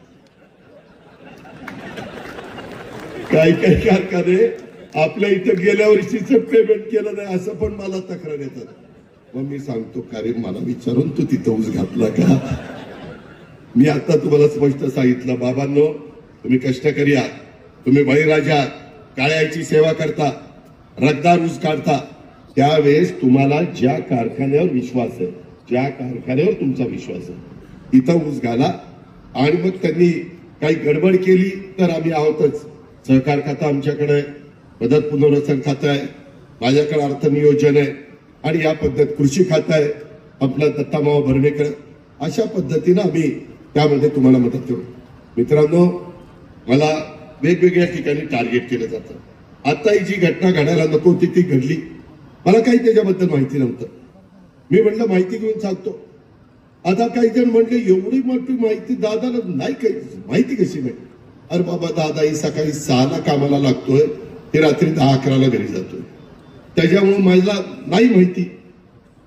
काही काही कारखाने आपल्या इथं गेल्या वर्षीचं पेमेंट केलं नाही असं पण मला तक्रार येतात. मग मी सांगतो का रे, मला विचारून तू तिथं ऊस घातला का? मी आता तुम्हाला स्पष्ट सांगितलं, बाबांनो तुम्ही कष्टकरी आहात, तुम्ही बळीराजा आहात, काळ्याची सेवा करता, रगदार ऊस काढता. त्यावेळेस तुम्हाला ज्या कारखान्यावर विश्वास आहे, ज्या कारखान्यावर तुमचा विश्वास आहे तिथं ऊस घाला. आणि मग त्यांनी काही गडबड केली तर आम्ही आहोतच. सहकार खातं आमच्याकडे आहे, मदत पुनर्वसन खातं आहे, माझ्याकडे अर्थ नियोजन आहे आणि या पद्धत कृषी खातं आहे आपला दत्तामावा भरणेकर. अशा पद्धतीनं आम्ही त्यामध्ये तुम्हाला मदत करू. मित्रांनो, मला वेगवेगळ्या ठिकाणी टार्गेट केलं जातं. आता ही जी घटना घडायला नको होती ती घडली. मला काही त्याच्याबद्दल माहिती नव्हतं. मी म्हटलं माहिती घेऊन सांगतो. आता काही जण म्हणले एवढी मोठी माहिती दादाला नाही, काही माहिती कशी नाही? अरे बाबा, दादा ही सकाळी 6ला कामाला लागतोय, ते रात्री 10-11ला घरी जातोय. त्याच्यामुळे मला नाही माहिती.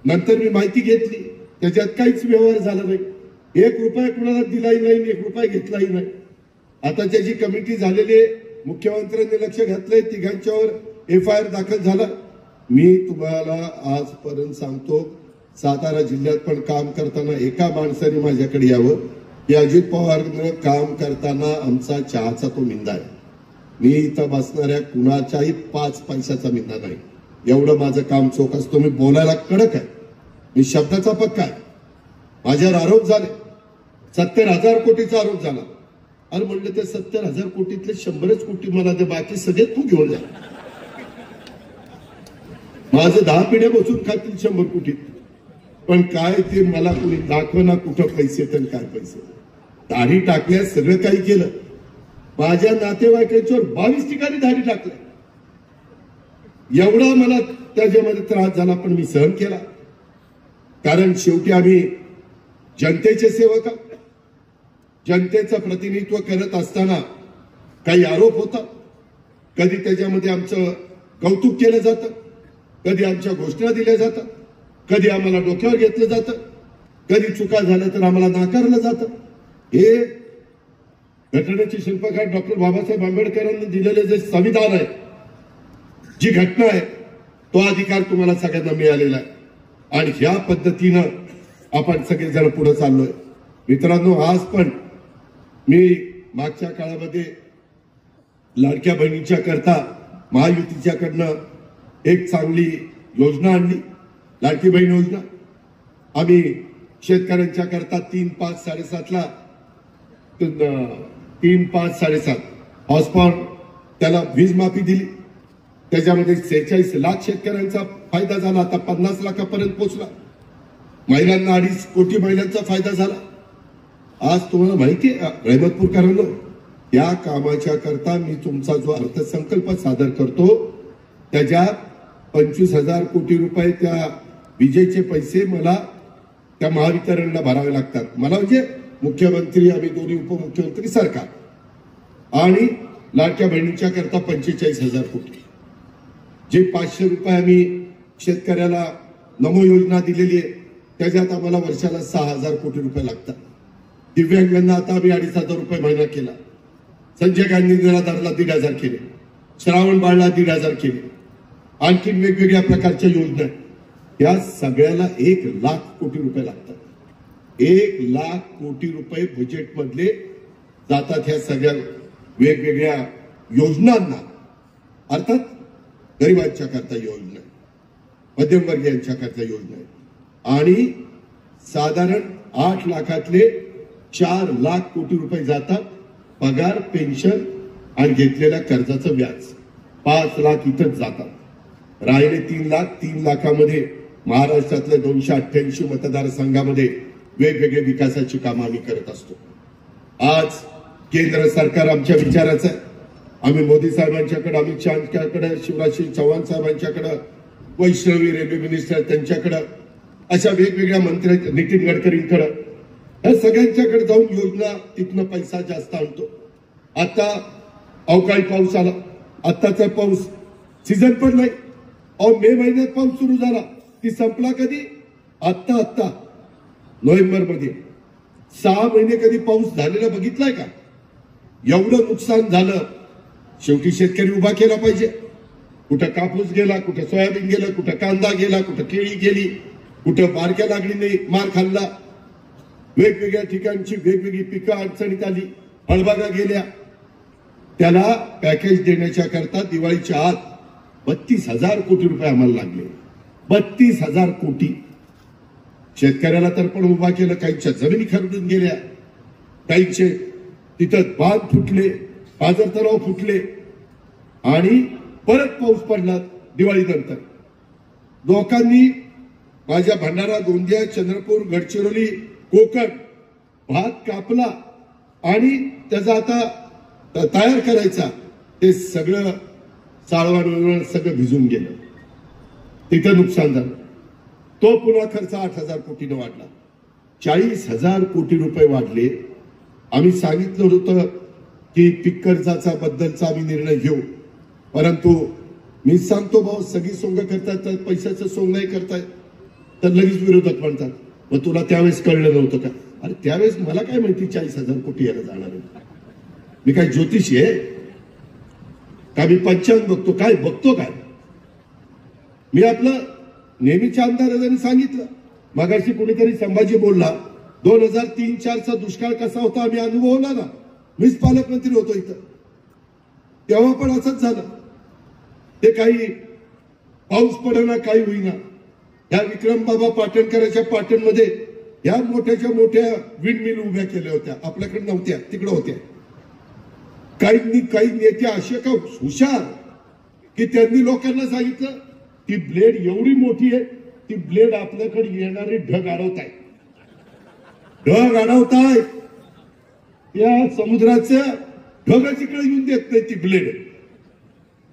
नंतर मी माहिती घेतली, त्याच्यात काहीच व्यवहार झाला नाही. एक रुपया कुणाला दिलाही नाही, एक रुपया घेतलाही नाही. आता त्याची कमिटी झालेली आहे, मुख्यमंत्र्यांनी लक्ष घातलंय, तिघांच्यावर FIR दाखल झाला. मी तुम्हाला आजपर्यंत सांगतो, सातारा जिल्ह्यात पण काम करताना एका माणसाने माझ्याकडे यावं की अजित पवारनं काम करताना आमचा चहाचा तो मिंदा आहे. मी इथं बसणाऱ्या कुणाच्याही 5 पैशाचा मिंदा नाही. एवढं माझं काम चोख असतो. मी बोलायला कडक आहे, मी शब्दाचा पक्का आहे. माझ्यावर आरोप झाले, 70,000 कोटीचा आरोप झाला. अरे म्हणलं ते 70,000 कोटीतले 100च कोटी मला दे, बाकी सगळे तू घेऊन जा. माझं 10 पिढ्या बसून खातील 100 कोटीत. पण काय ते मला कोणी दाखवना कुठं पैसे तर काय पैसे. दाढी टाकल्यास सगळं काही केलं. माझ्या नातेवाईकांच्यावर 22 ठिकाणी दाढी टाकल्या. एवढा मला त्याच्यामध्ये त्रास झाला, पण मी सहन केला. कारण शेवटी आम्ही जनतेचे सेवक, जनतेचं प्रतिनिधित्व करत असताना काही आरोप होतात. कधी त्याच्यामध्ये आमचं कौतुक केलं जातं, कधी आमच्या घोषणा दिल्या जातात, कधी आम्हाला डोक्यावर घेतलं जातं, कधी चुका झाल्या तर आम्हाला नाकारलं जातं. हे घटनेचे शिल्पकार डॉक्टर बाबासाहेब आंबेडकरांनी दिलेले जे संविधान आहे, जी घटना आहे, तो अधिकार तुम्हाला सगळ्यांना मिळालेला आहे. आणि ह्या पद्धतीनं आपण सगळेजण पुढे चाललोय. मित्रांनो, आज पण मी मागच्या काळामध्ये लाडक्या बहिणीच्या करता महायुतीच्याकडनं एक चांगली योजना आणली, लाडकी बहीण योजना. आम्ही शेतकऱ्यांच्या करता 3, 5, 7.5ला 3, 5, 7.5 हॉर्स पॉवर त्याला वीज माफी दिली. त्याच्यामध्ये 46 लाख शेतकऱ्यांचा फायदा झाला. आता 50 लाखापर्यंत पोहोचला. महिलांना 2.5 कोटी महिलांचा फायदा झाला. आज तुम्हाला माहिती आहे रहमतपूरकरांनो, या कामाच्या करता मी तुमचा जो अर्थसंकल्प सादर करतो त्याच्यात 25,000 कोटी रुपये त्या विजेचे पैसे मला त्या महावितरणला भरावे लागतात. मला म्हणजे मुख्यमंत्री, आम्ही दोन्ही उपमुख्यमंत्री, सरकार आणि लाडक्या बहिणीच्या करता 45,000 कोटी. जे 500 रुपये आम्ही शेतकऱ्याला नमो योजना दिलेली आहे त्याच्यात आम्हाला वर्षाला 6,000 कोटी रुपये लागतात. दिव्यांगांना आता आम्ही 2,500 रुपये महिना केला. संजय गांधी निराधारला 1,500 केले. श्रावण बाळला 1,500 केले. आणखी वेगवेगळ्या प्रकारच्या योजना, या सगळ्याला 1 लाख कोटी रुपये लागतात. 1 लाख कोटी रुपये बजेटमधले जातात ह्या सगळ्या वेगवेगळ्या योजनांना. अर्थात गरिबांच्या करता योजना, मध्यमवर्गीयांच्या करता योजना आणि साधारण 8 लाखातले 4 लाख कोटी रुपये जातात पगार, पेन्शन आणि घेतलेल्या कर्जाचं व्याज. 5 लाख इथंच जातात. राहिले 3 लाख. 3 लाखामध्ये महाराष्ट्रातल्या 288 मतदारसंघामध्ये वेगवेगळे विकासाची कामं आम्ही करत असतो. आज केंद्र सरकार आमच्या विचाराचं आहे. आम्ही मोदी साहेबांच्याकडे, अमित शहाकडे, शिवराज सिंग चौहान साहेबांच्याकडे, वैष्णवी रेल्वे मिनिस्टर त्यांच्याकडे, अशा वेगवेगळ्या मंत्री, नितीन गडकरींकडे, या सगळ्यांच्याकडे जाऊन योजना तिथनं पैसा जास्त आणतो. आता अवकाळी पाऊस आला. आत्ताचा पाऊस सीझन पण नाही. मे महिन्यात पाऊस सुरू झाला, ती संपला कधी? आत्ता नोव्हेंबरमध्ये. 6 महिने कधी पाऊस झालेला बघितलाय का? एवढं नुकसान झालं. शेवटी शेतकरी उभा केला पाहिजे. कुठं कापूस गेला, कुठं सोयाबीन गेलं, कुठं कांदा गेला, कुठं केळी गेली, कुठं बारक्या लागलीने मार खाल्ला. वेगवेगळ्या ठिकाणची वेगवेगळी पिकं अडचणीत आली, फळबागा गेल्या. त्याला पॅकेज देण्याच्या करता दिवाळीच्या आत 32,000 कोटी रुपये आम्हाला लागले. 32,000 कोटी. शेतकऱ्याला तर पण उभा केलं. काहींच्या जमिनी खरडून गेल्या, काहींचे तिथं बांध फुटले, पाझर तलाव फुटले आणि परत पाऊस पडला दिवाळीनंतर. लोकांनी माझ्या भंडारा, गोंदिया, चंद्रपूर, गडचिरोली, कोकण भात कापला आणि त्याचा आता तयार करायचा, ते सगळं साळवण सगळं भिजून गेलं. तिथं नुकसान झालं. तो पुन्हा खर्च 8,000 कोटीनं वाढला. 40,000 कोटी रुपये वाढले. आम्ही सांगितलं होतं की पीक कर्जाचा बद्दलचा आम्ही निर्णय घेऊ, परंतु मी सांगतो भाऊ, सगळी सोंग करतात, पैशाचं सोंग नाही करतायत तर लगेच विरोधक म्हणतात. मग तुला त्यावेळेस कळलं नव्हतं का? अरे त्यावेळेस मला काय माहिती 40,000 कोटी याला जाणार आहे. मी काय ज्योतिषी आहे का? मी पंचांग बघतो काय? बघतो काय? मी आपलं नेहमीच्या अंदाजाने सांगितलं. मागाशी कोणीतरी संभाजी बोलला 2003-04चा दुष्काळ कसा होता आम्ही अनुभवला ना. मीच पालकमंत्री होतो इथं, तेव्हा पण असंच झालं. ते काही पाऊस पडेना काही होईना. या विक्रमबाबा पाटणकरांच्या पाटणमध्ये या मोठ्याच्या मोठ्या विंड मिल उभ्या केल्या होत्या, आपल्याकडे नव्हत्या, तिकडे होत्या. काही नेते असे का हुशार की त्यांनी लोकांना सांगितलं ती ब्लेड एवढी मोठी आहे, ती ब्लेड आपल्याकडे येणारे ढग अडवताय, ढग अडवताय. या समुद्राचं ढगच इकडे येऊन देत नाही ती ब्लेड.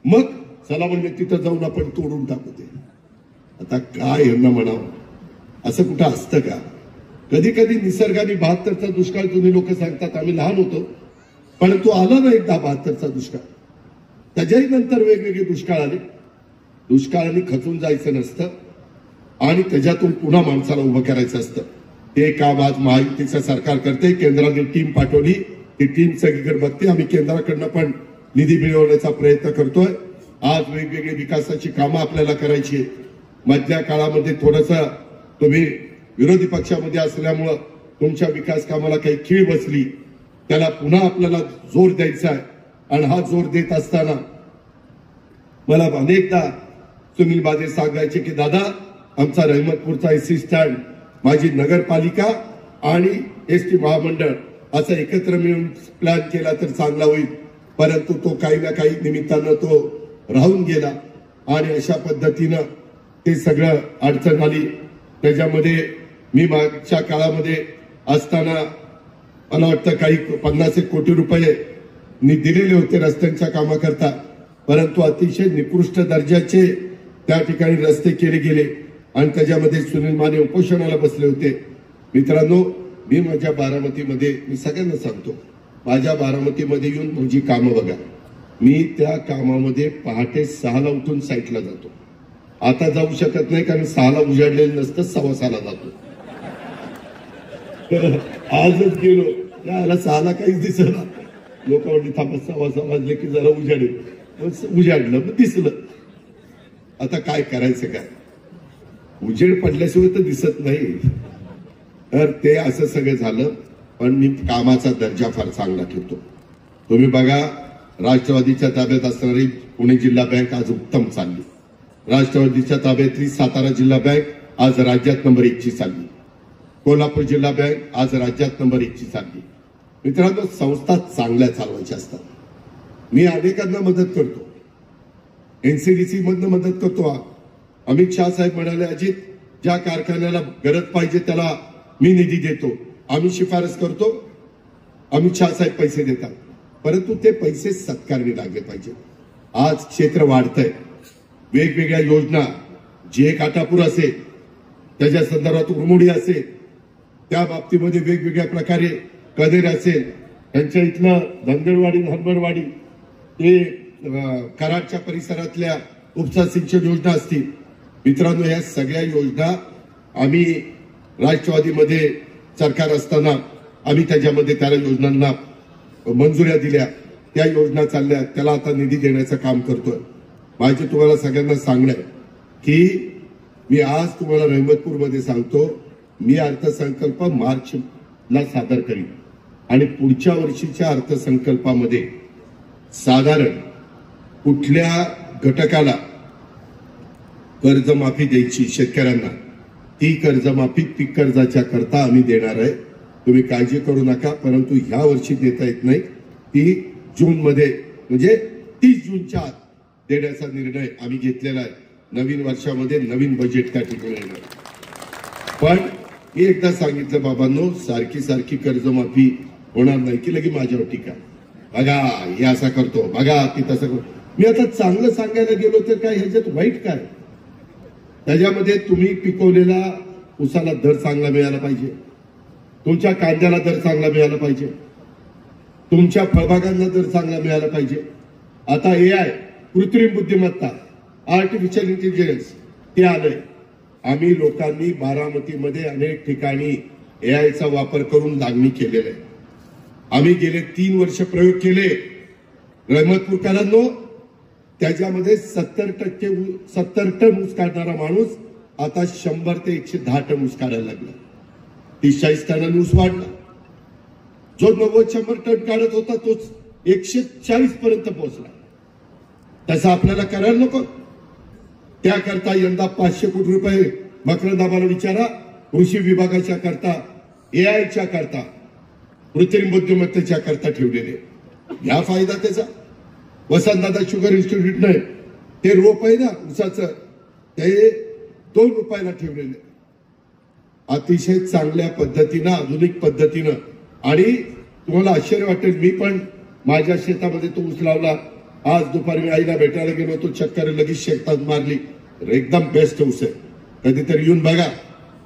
मग चला म्हणजे तिथं जाऊन आपण तोडून टाकू ते. आता काय यांना म्हणावं, असं कुठं असतं का? कधी कधी निसर्गाने 72चा दुष्काळ तुम्ही लोक सांगतात, आम्ही लहान होतो परंतु आला ना एकदा 72चा दुष्काळ. त्याच्याही नंतर वेगवेगळे दुष्काळ आले. दुष्काळाने खचून जायचं नसतं आणि त्याच्यातून पुन्हा माणसाला उभं करायचं असतं. ते काम आज महायुतीचं सरकार करते. केंद्राने टीम पाठवली, ती टीम सगळीकडे बघते. आम्ही केंद्राकडनं पण निधी मिळवण्याचा प्रयत्न करतोय. आज वेगवेगळी विकासाची कामं आपल्याला करायची. मधल्या काळामध्ये थोडस तुम्ही विरोधी पक्षामध्ये असल्यामुळं तुमच्या विकास कामाला काही खीळ बसली, त्याला पुन्हा आपल्याला जोर द्यायचा आहे. आणि हा जोर देत असताना मला अनेकदा सुनील बाजे सांगायचे की दादा आमचा रहमतपूरचा एसटी स्टँड, माझी नगरपालिका आणि एसटी महामंडळ असं एकत्र मिळून प्लॅन केला तर चांगला होईल. परंतु तो काही ना काही निमित्तानं तो राहून गेला आणि अशा पद्धतीनं ते सगळं अडचण आली. त्याच्यामध्ये मी मागच्या काळामध्ये असताना मला वाटतं काही 50 कोटी रुपये दिलेले होते रस्त्यांच्या कामाकरता, परंतु अतिशय निकृष्ट दर्जाचे त्या ठिकाणी रस्ते केले गेले आणि त्याच्यामध्ये सुनील माने उपोषणाला बसले होते. मित्रांनो, मी माझ्या बारामतीमध्ये, मी सगळ्यांना सांगतो, माझ्या बारामतीमध्ये येऊन माझी कामं बघा. मी त्या कामामध्ये पहाटे 6ला उठून साईटला जातो. आता जाऊ शकत नाही कारण 6ला उजाडलेलं नसतं, 6:15ला जातो. आजच गेलो, त्याला 6ला काहीच दिसलं. लोक म्हणली थांबा 6:15 वाजले की जरा उजाडेल. उजाडलं, मग दिसलं. आता काय करायचं काय? उजेड पडल्याशिवाय तर दिसत नाही. तर ते असं सगळं झालं. पण मी कामाचा दर्जा फार चांगला ठेवतो. तुम्ही बघा, राष्ट्रवादीच्या ताब्यात असणारी पुणे जिल्हा बँक आज उत्तम चालली. राष्ट्रवादीच्या ताब्यातली सातारा जिल्हा बँक आज राज्यात नंबर 1ची चालली. कोल्हापूर जिल्हा बँक आज राज्यात नंबर 1ची चालली. मित्रांनो, संस्था चांगल्या चालवायच्या असतात. मी अनेकांना मदत करतो, एनसीडीसी मधनं मदत करतो. अमित शाह साहेब म्हणाले, अजित ज्या कारखान्याला गरज पाहिजे त्याला मी निधी देतो. आम्ही शिफारस करतो, अमित शाह साहेब पैसे देतात, परंतु ते पैसे सत्कारणी लागले पाहिजे. आज क्षेत्र वाढतंय, वेगवेगळ्या योजना, जे काटापूर असेल त्याच्या संदर्भात उरमुडी असेल, त्या बाबतीमध्ये वेगवेगळ्या प्रकारे कदेर असेल, त्यांच्या इथलं धनगरवाडी हरबरवाडी, ते कराडच्या परिसरातल्या उपसा सिंचन योजना असतील. मित्रांनो, या सगळ्या योजना आम्ही राष्ट्रवादीमध्ये सरकार असताना आम्ही त्याच्यामध्ये त्या योजनांना मंजुऱ्या दिल्या, त्या योजना चालल्या, त्याला आता निधी देण्याचं काम करतोय. माझे तुम्हाला सगळ्यांना सांगणं आहे की मी आज तुम्हाला रहमतपूरमध्ये सांगतो, मी अर्थसंकल्प मार्चला सादर करीन आणि पुढच्या वर्षीच्या अर्थसंकल्पामध्ये साधारण कुठल्या घटकाला कर्जमाफी द्यायची शेतकऱ्यांना, ती कर्जमाफी पीक कर्जाच्या करता आम्ही देणार आहे. तुम्ही काळजी करू नका. परंतु ह्या वर्षी देता येत नाही, ती जूनमध्ये म्हणजे 30 जूनच्या आत देण्याचा निर्णय आम्ही घेतलेला आहे. नवीन वर्षामध्ये नवीन बजेट त्या ठिकाणी येणार. पण मी एकदा सांगितलं बाबांनो, सारखी सारखी कर्जमाफी होणार नाही की लगे माझ्यावर टीका, बघा हे असा करतो, बघा ती तसं करतो. मी आता चांगलं सांगायला गेलो तर काय ह्याच्यात वाईट काय? त्याच्यामध्ये तुम्ही पिकवलेला उसाला दर चांगला मिळाला पाहिजे, तुमच्या कांद्याला दर चांगला मिळाला पाहिजे, तुमच्या फळबागांना दर चांगला मिळाला पाहिजे. आता AI, कृत्रिम बुद्धिमत्ता, आर्टिफिशियल इंटेलिजन्स ते आलंय. आम्ही लोकांनी बारामतीमध्ये अनेक ठिकाणी एआयचा वापर करून लागणी केलेला आहे. आम्ही गेले 3 वर्ष प्रयोग केले रहमतपूरकरांनो. त्याच्यामध्ये 70 टन ऊस काढणारा माणूस आता 100 ते 110 टन ऊस काढायला लागला. 30-40 टनांनी ऊस वाढला. जो 90-100 टन काढत होता तोच 140 पर्यंत पोहोचला. तसं आपल्याला करायला नको. त्याकरता यंदा 500 कोटी रुपये मकरंदाबाला विचारा कृषी विभागाच्या करता, एआयच्या करता, कृत्रिम बुद्धिमत्तेच्या करता ठेवलेले. घ्या फायदा त्याचा. वसंतदादा शुगर इन्स्टिट्यूटने ते रोप आहे ना ऊसाचं, ते 2 रुपयाला ठेवलेले. अतिशय चांगल्या पद्धतीनं, आधुनिक पद्धतीनं. आणि तुम्हाला आश्चर्य वाटेल, मी पण माझ्या शेतामध्ये तो ऊस लावला. आज दुपारी मी आईला भेटायला गेलो, तो चक्कर लगेच शेतात मारली. एकदम बेस्ट ऊस आहे. कधीतरी येऊन बघा.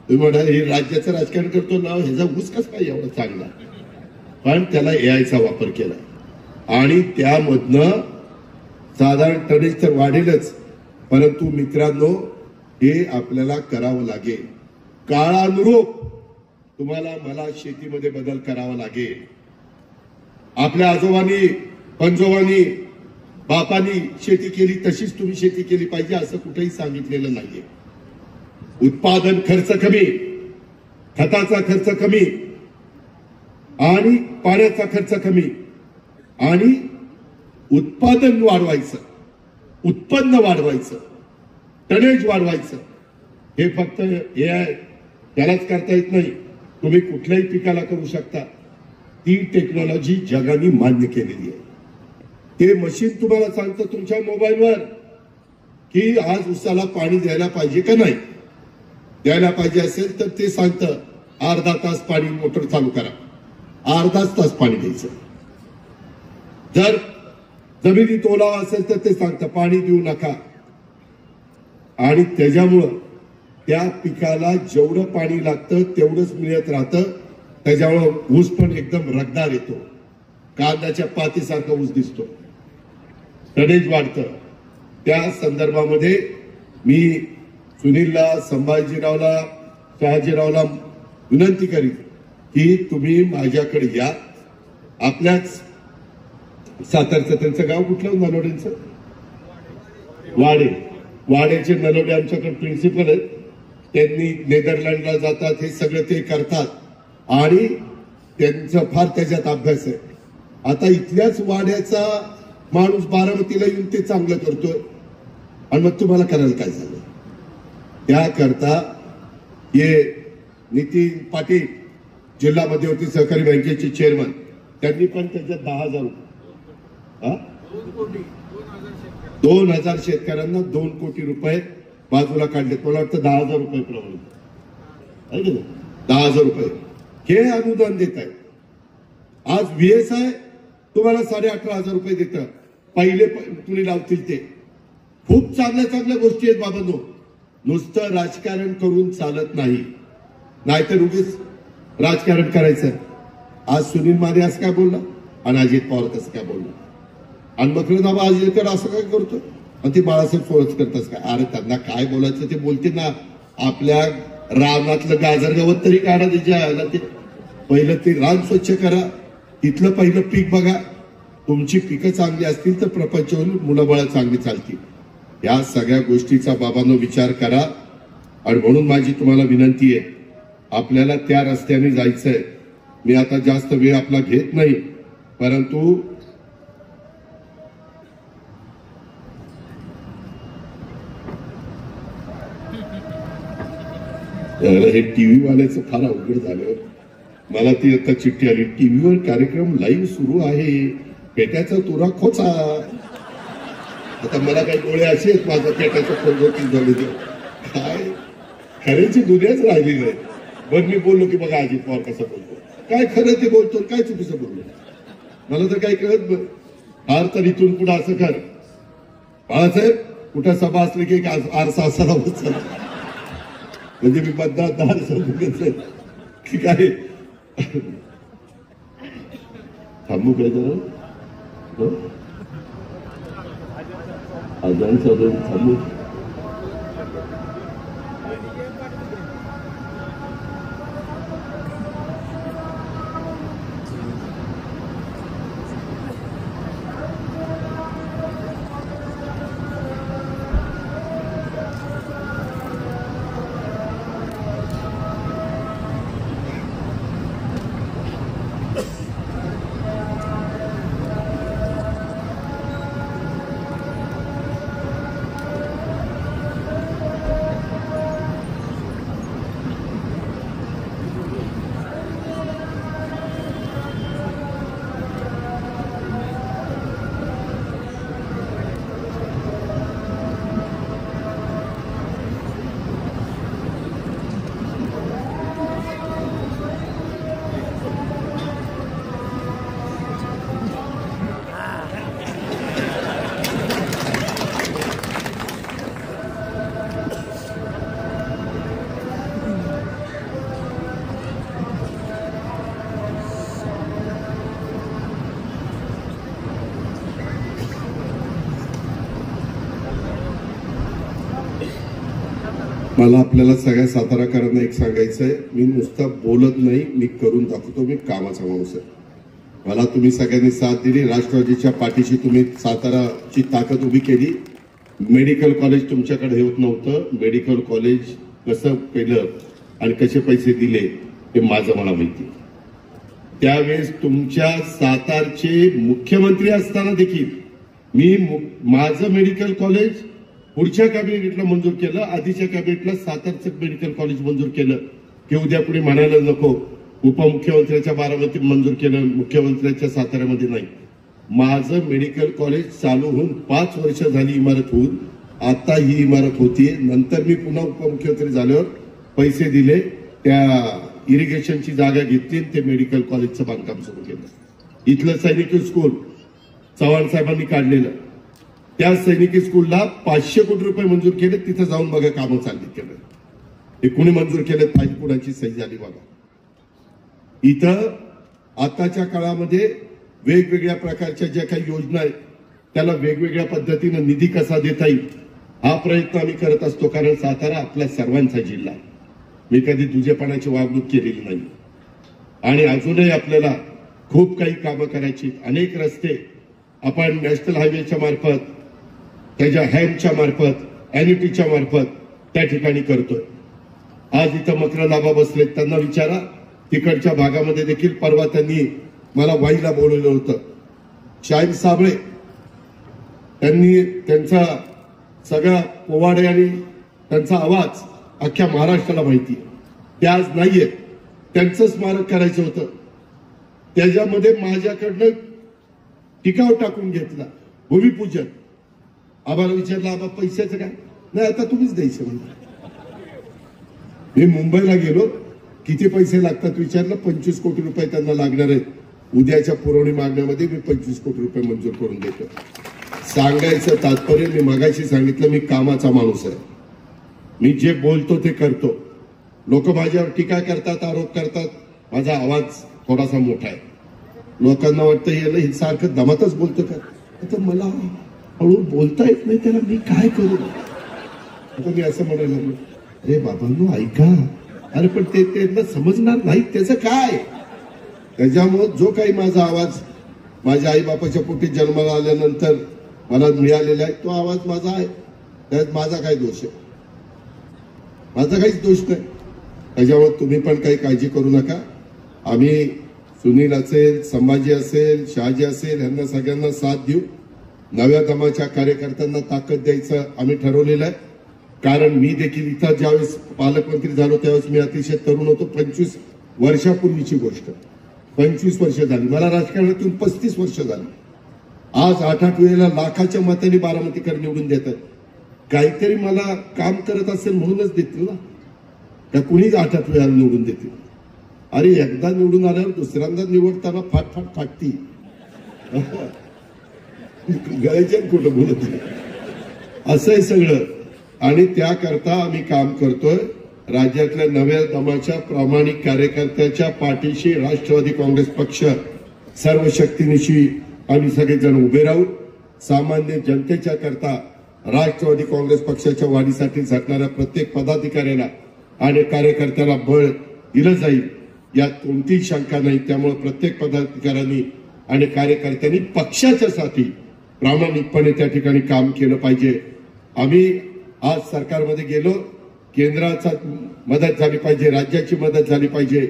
तुम्ही म्हणाल हे राज्याचं राजकारण करतो ना, ह्याचा ऊस कसा काय एवढा चांगला. पण त्याला एआयचा वापर केला आणि त्यामधनं साधारण टनेज तर वाढेलच, परंतु मित्रांनो हे आपल्याला करावं लागेल. काळानुरूप तुम्हाला मला शेतीमध्ये बदल करावा लागेल. आपल्या आजोबांनी, पंजोबांनी, बापांनी शेती केली तशीच तुम्ही शेती केली पाहिजे असं कुठेही सांगितलेलं नाहीये. उत्पादन खर्च कमी, खताचा खर्च कमी आणि पाण्याचा खर्च कमी आणि उत्पादन वाढवायचं, उत्पन्न वाढवायचं, टनेज वाढवायचं. हे फक्त एआय त्यालाच करता येत नाही. तुम्ही कुठल्याही पिकाला करू शकता. ती टेक्नॉलॉजी जगाने मान्य केलेली आहे. ते मशीन तुम्हाला सांगतं तुमच्या मोबाईलवर की आज ऊसाला पाणी द्यायला पाहिजे का नाही. द्यायला पाहिजे असेल तर ते सांगतं अर्धा तास पाणी मोटर चालू करा, अर्धाच तास पाणी द्यायचं. जर जमिनीत ओलावा असेल तर ते सांगतं पाणी देऊ नका. आणि त्याच्यामुळं त्या पिकाला जेवढं पाणी लागतं तेवढंच मिळत राहतं. त्याच्यामुळं ऊस पण एकदम रगदार येतो, कांद्याच्या पातीसारखा ऊस दिसतो, टनेज वाढतं. त्या संदर्भामध्ये मी सुनीलला, संभाजीरावला, शहाजीरावला विनंती करीन की तुम्ही माझ्याकडे या. आपल्याच सातारचं, त्यांचं गाव कुठलं नलोड्यांचं, वाडे, वाड्याचे नलोडे आमच्याकडे प्रिन्सिपल आहेत. त्यांनी नेदरलँडला जातात, हे सगळं ते करतात आणि त्यांचा फार त्याच्यात अभ्यास आहे. आता इथल्याच वाड्याचा माणूस बारामतीला येऊन ते चांगलं करतोय आणि मग तुम्हाला करायला काय झालं. त्याकरता हे नितीन पाटील जिल्हा मध्यवर्ती सहकारी बँकेचे चेअरमन, त्यांनी पण त्याच्यात 10,000 2,000 शेतकऱ्यांना 2 कोटी रुपये बाजूला काढलेत. मला वाटतं 10,000 रुपये प्रमाणे 10,000 रुपये हे अनुदान देत आहे. आज VSI तुम्हाला 18,500 रुपये देतं. पहिले तुम्ही लावतील ते. खूप चांगल्या चांगल्या गोष्टी आहेत बाबांनो. नुसतं राजकारण करून चालत नाही, नाहीतर उगीच राजकारण करायचं. आज सुनील माने असं काय बोलला आणि अजित पवार कसं काय बोलला आणि मकरंदाबा अजितकडे असं काय करतो आणि ते बाळासाहेब सोळच करतात काय. अरे त्यांना काय बोलायचं ते बोलते ना. आपल्या रानातलं गाजर गवत तरी काढा. त्याच्या ते पहिलं ते रान स्वच्छ करा, तिथलं पहिलं पीक बघा. तुमची पिकं चांगली असतील तर प्रपंच होईल, मुलं बाळ चांगली चालतील. या सगळ्या गोष्टीचा बाबांनो विचार करा. आणि म्हणून माझी तुम्हाला विनंती आहे, आपल्याला त्या रस्त्याने जायचंय. मी आता जास्त वेळ आपला घेत नाही, परंतु हे टीव्ही वाल्याचं फार अवघड झालं. मला ती आता चिठ्ठी आली, टीव्हीवर कार्यक्रम लाईव्ह सुरू आहे, पेट्याचा तुरा खोचा. आता मला काही डोळे असे आहेत माझा पेट्याचा खोच झाले काय खऱ्याची दुनियाच राहिली नाही. बरं मी बोललो की बघा अजित पवार कसं बोलतो, काय खरं ते बोलतो, काय चुकीचं बोललो मला तर काही कळत नाही. फार तर इथून पुढे असं कर बाळासाहेब, कुठं सभा असली की आरसा असायला होत म्हणजे मी मतदार समजून की काय थांबू काय जरा अजान साधून थांबू. मला आपल्याला सगळ्या साताराकरांना एक सांगायचं आहे, मी नुसतं बोलत नाही, मी करून दाखवतो. मी कामाचा माणूस आहे. मला तुम्ही सगळ्यांनी साथ दिली, राष्ट्रवादीच्या पाठीशी तुम्ही साताराची ताकद उभी केली. मेडिकल कॉलेज तुमच्याकडे होत नव्हतं. मेडिकल कॉलेज कसं केलं आणि कसे पैसे दिले हे माझं मला माहिती. त्यावेळेस तुमच्या सातारचे मुख्यमंत्री असताना देखील मी माझं मेडिकल कॉलेज पुढच्या कॅबिनेटला मंजूर केलं, आधीच्या कॅबिनेटला सातारचं मेडिकल कॉलेज मंजूर केलं की उद्या पुढे म्हणायला नको उपमुख्यमंत्र्याच्या बारामतीत मंजूर केलं, मुख्यमंत्र्याच्या साताऱ्यामध्ये नाही. माझं मेडिकल कॉलेज चालू होऊन 5 वर्ष झाली इमारत होऊन, आता ही इमारत होतीये. नंतर मी पुन्हा उपमुख्यमंत्री झाल्यावर पैसे दिले, त्या इरिगेशनची जागा घेतली, ते मेडिकल कॉलेजचं बांधकाम सुरू केलं. इथलं सैनिकी स्कूल चव्हाण साहेबांनी काढलेलं, त्या सैनिकी स्कूलला 500 कोटी रुपये मंजूर केले. तिथं जाऊन बघा कामं चालली केलं. हे कुणी मंजूर केलं, फाईल कुणाची सही झाली बघा. इथं आताच्या काळामध्ये वेगवेगळ्या प्रकारच्या ज्या काही योजना आहेत त्याला वेगवेगळ्या पद्धतीनं निधी कसा देता येईल हा प्रयत्न आम्ही करत असतो. कारण सातारा आपला सर्वांचा जिल्हा. मी कधी दुजेपणाची वागणूक केलेली नाही आणि अजूनही आपल्याला खूप काही कामं करायची. अनेक रस्ते आपण नॅशनल हायवेच्या मार्फत, त्याच्या हॅमच्या मार्फत, एनईटीच्या मार्फत त्या ठिकाणी करतोय. आज इथं मकर लाभा बसलेत, त्यांना विचारा. तिकडच्या भागामध्ये देखील परवा त्यांनी मला वाईला बोलवलं होतं. शाहीर साबळे त्यांनी त्यांचा सगळा पोवाडे आणि त्यांचा आवाज अख्ख्या महाराष्ट्राला माहिती आहे. ते आज नाहीये. त्यांचं स्मारक करायचं होतं, त्याच्यामध्ये माझ्याकडनं टिकाव टाकून घेतला. भूमिपूजन आम्हाला विचारलं, आबा पैशाचं काय? नाही, आता तुम्हीच द्यायचं म्हणलं. मी मुंबईला गेलो, किती पैसे लागतात विचारलं. 25 कोटी रुपये त्यांना लागणार आहेत. उद्याच्या पुरवणी मागण्यामध्ये मी 25 कोटी रुपये मंजूर करून देतो. सांगायचं तात्पर्य, मी मगाशी सांगितलं, मी कामाचा माणूस आहे. मी जे बोलतो ते करतो. लोक माझ्यावर टीका करतात, आरोप करतात. माझा आवाज थोडासा मोठा आहे. लोकांना वाटतं हे सारखं दमातच बोलतो का. आता मला हळू बोलता येत नाही, त्याला मी काय करू. आता मी असं म्हणायला लागलो, अरे बाबांनो ऐका, अरे पण ते त्यांना समजणार नाही त्याचं काय. त्याच्यामुळे जो काही माझा आवाज माझ्या आई बापाच्या पोटी जन्माला आल्यानंतर मला मिळालेला आहे, तो आवाज माझा आहे. त्यात माझा काय दोष आहे? माझा काहीच दोष नाही. त्याच्यामुळे तुम्ही पण काही काळजी करू नका. आम्ही सुनील असेल, संभाजी असेल, शहाजी असेल, यांना सगळ्यांना साथ देऊ. नव्या दमाच्या कार्यकर्त्यांना ताकद द्यायचं आम्ही ठरवलेलं आहे. कारण मी देखील इथं ज्यावेळेस पालकमंत्री झालो त्यावेळेस मी अतिशय तरुण होतो. 25 वर्षापूर्वीची गोष्ट. 25 वर्ष झाली मला राजकारणातून. 35 वर्ष झाली. आज 8-8 वेळेला लाखाच्या मतांनी बारामतीकर निवडून देतात. काहीतरी मला काम करत असेल म्हणूनच देतील ना, त्या कुणीच 8-8 वेळेला निवडून देतील. अरे एकदा निवडून आल्यावर दुसऱ्यांदा निवडताना फाट फाटती. गळ्याच्या कुठं बोलत नाही असं आहे सगळं. आणि त्याकरता आम्ही काम करतोय. राज्यातल्या नव्या दमाच्या प्रामाणिक कार्यकर्त्याच्या पाठीशी राष्ट्रवादी काँग्रेस पक्ष सर्व शक्तीनिशी आम्ही सगळेजण उभे राहू. सामान्य जनतेच्या करता राष्ट्रवादी काँग्रेस पक्षाच्या वाढीसाठी झटणाऱ्या प्रत्येक पदाधिकाऱ्याला आणि कार्यकर्त्याला बळ दिलं जाईल यात कोणतीही शंका नाही. त्यामुळे प्रत्येक पदाधिकाऱ्यांनी आणि कार्यकर्त्यांनी पक्षाच्या साठी प्रामाणिकपणे त्या ठिकाणी काम केलं पाहिजे. आम्ही आज सरकारमध्ये गेलो, केंद्राचा मदत झाली पाहिजे, राज्याची मदत झाली पाहिजे.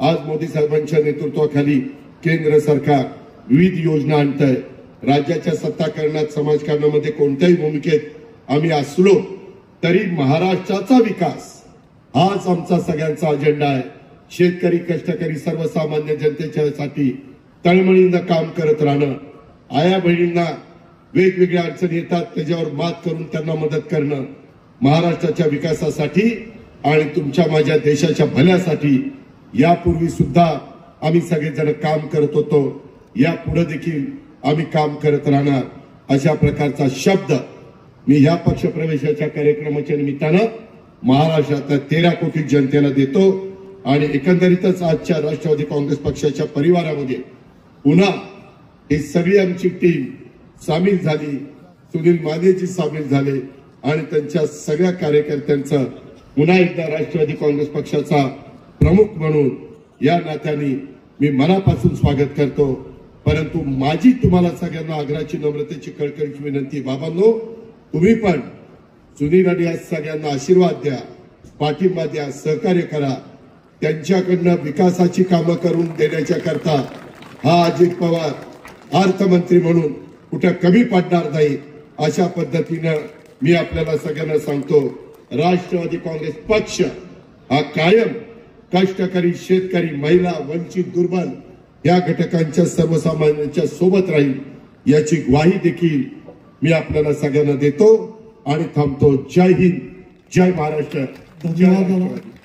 आज मोदी साहेबांच्या नेतृत्वाखाली केंद्र सरकार विविध योजना आणतंय. राज्याच्या सत्ताकरणात, समाजकारणामध्ये कोणत्याही भूमिकेत आम्ही असलो तरी महाराष्ट्राचा विकास हाच आमचा सगळ्यांचा अजेंडा आहे. शेतकरी, कष्टकरी, सर्वसामान्य जनतेच्यासाठी तळमळीनं काम करत राहणं. आया बहिणींना वेगवेगळ्या अडचणी येतात, त्याच्यावर मात करून त्यांना मदत करणं. महाराष्ट्राच्या विकासासाठी आणि तुमच्या माझ्या देशाच्या भल्यासाठी यापूर्वी सुद्धा आम्ही सगळेजण काम करत होतो. यापुढे देखील आम्ही काम करत राहणार. अशा प्रकारचा शब्द मी या पक्षप्रवेशाच्या कार्यक्रमाच्या निमित्तानं महाराष्ट्रातल्या 13 कोटी जनतेला देतो. आणि एकंदरीतच आजच्या राष्ट्रवादी काँग्रेस पक्षाच्या परिवारामध्ये पुन्हा ही सगळी आमची टीम सामील झाली. सुनील मानेजी सामील झाले आणि त्यांच्या सगळ्या कार्यकर्त्यांचं पुन्हा एकदा राष्ट्रवादी काँग्रेस पक्षाचा प्रमुख म्हणून या नात्याने मी मनापासून स्वागत करतो. परंतु माझी तुम्हाला सगळ्यांना आग्रहाची, नम्रतेची, कळकळीची विनंती, बाबांनो, तुम्ही पण सुनील आणि या सगळ्यांना आशीर्वाद द्या, पाठिंबा द्या, सहकार्य करा. त्यांच्याकडनं विकासाची कामं करून देण्याच्या करता हा अजित पवार अर्थमंत्री म्हणून कुठं कमी पडणार नाही. अशा पद्धतीनं मी आपल्याला सगळ्यांना सांगतो, राष्ट्रवादी काँग्रेस पक्ष हा कायम कष्टकरी, शेतकरी, महिला, वंचित, दुर्बल या घटकांच्या, सर्वसामान्यांच्या सोबत राहील याची ग्वाही देखील मी आपल्याला सगळ्यांना देतो आणि थांबतो. जय हिंद, जय महाराष्ट्र, जय राष्ट्रवादी.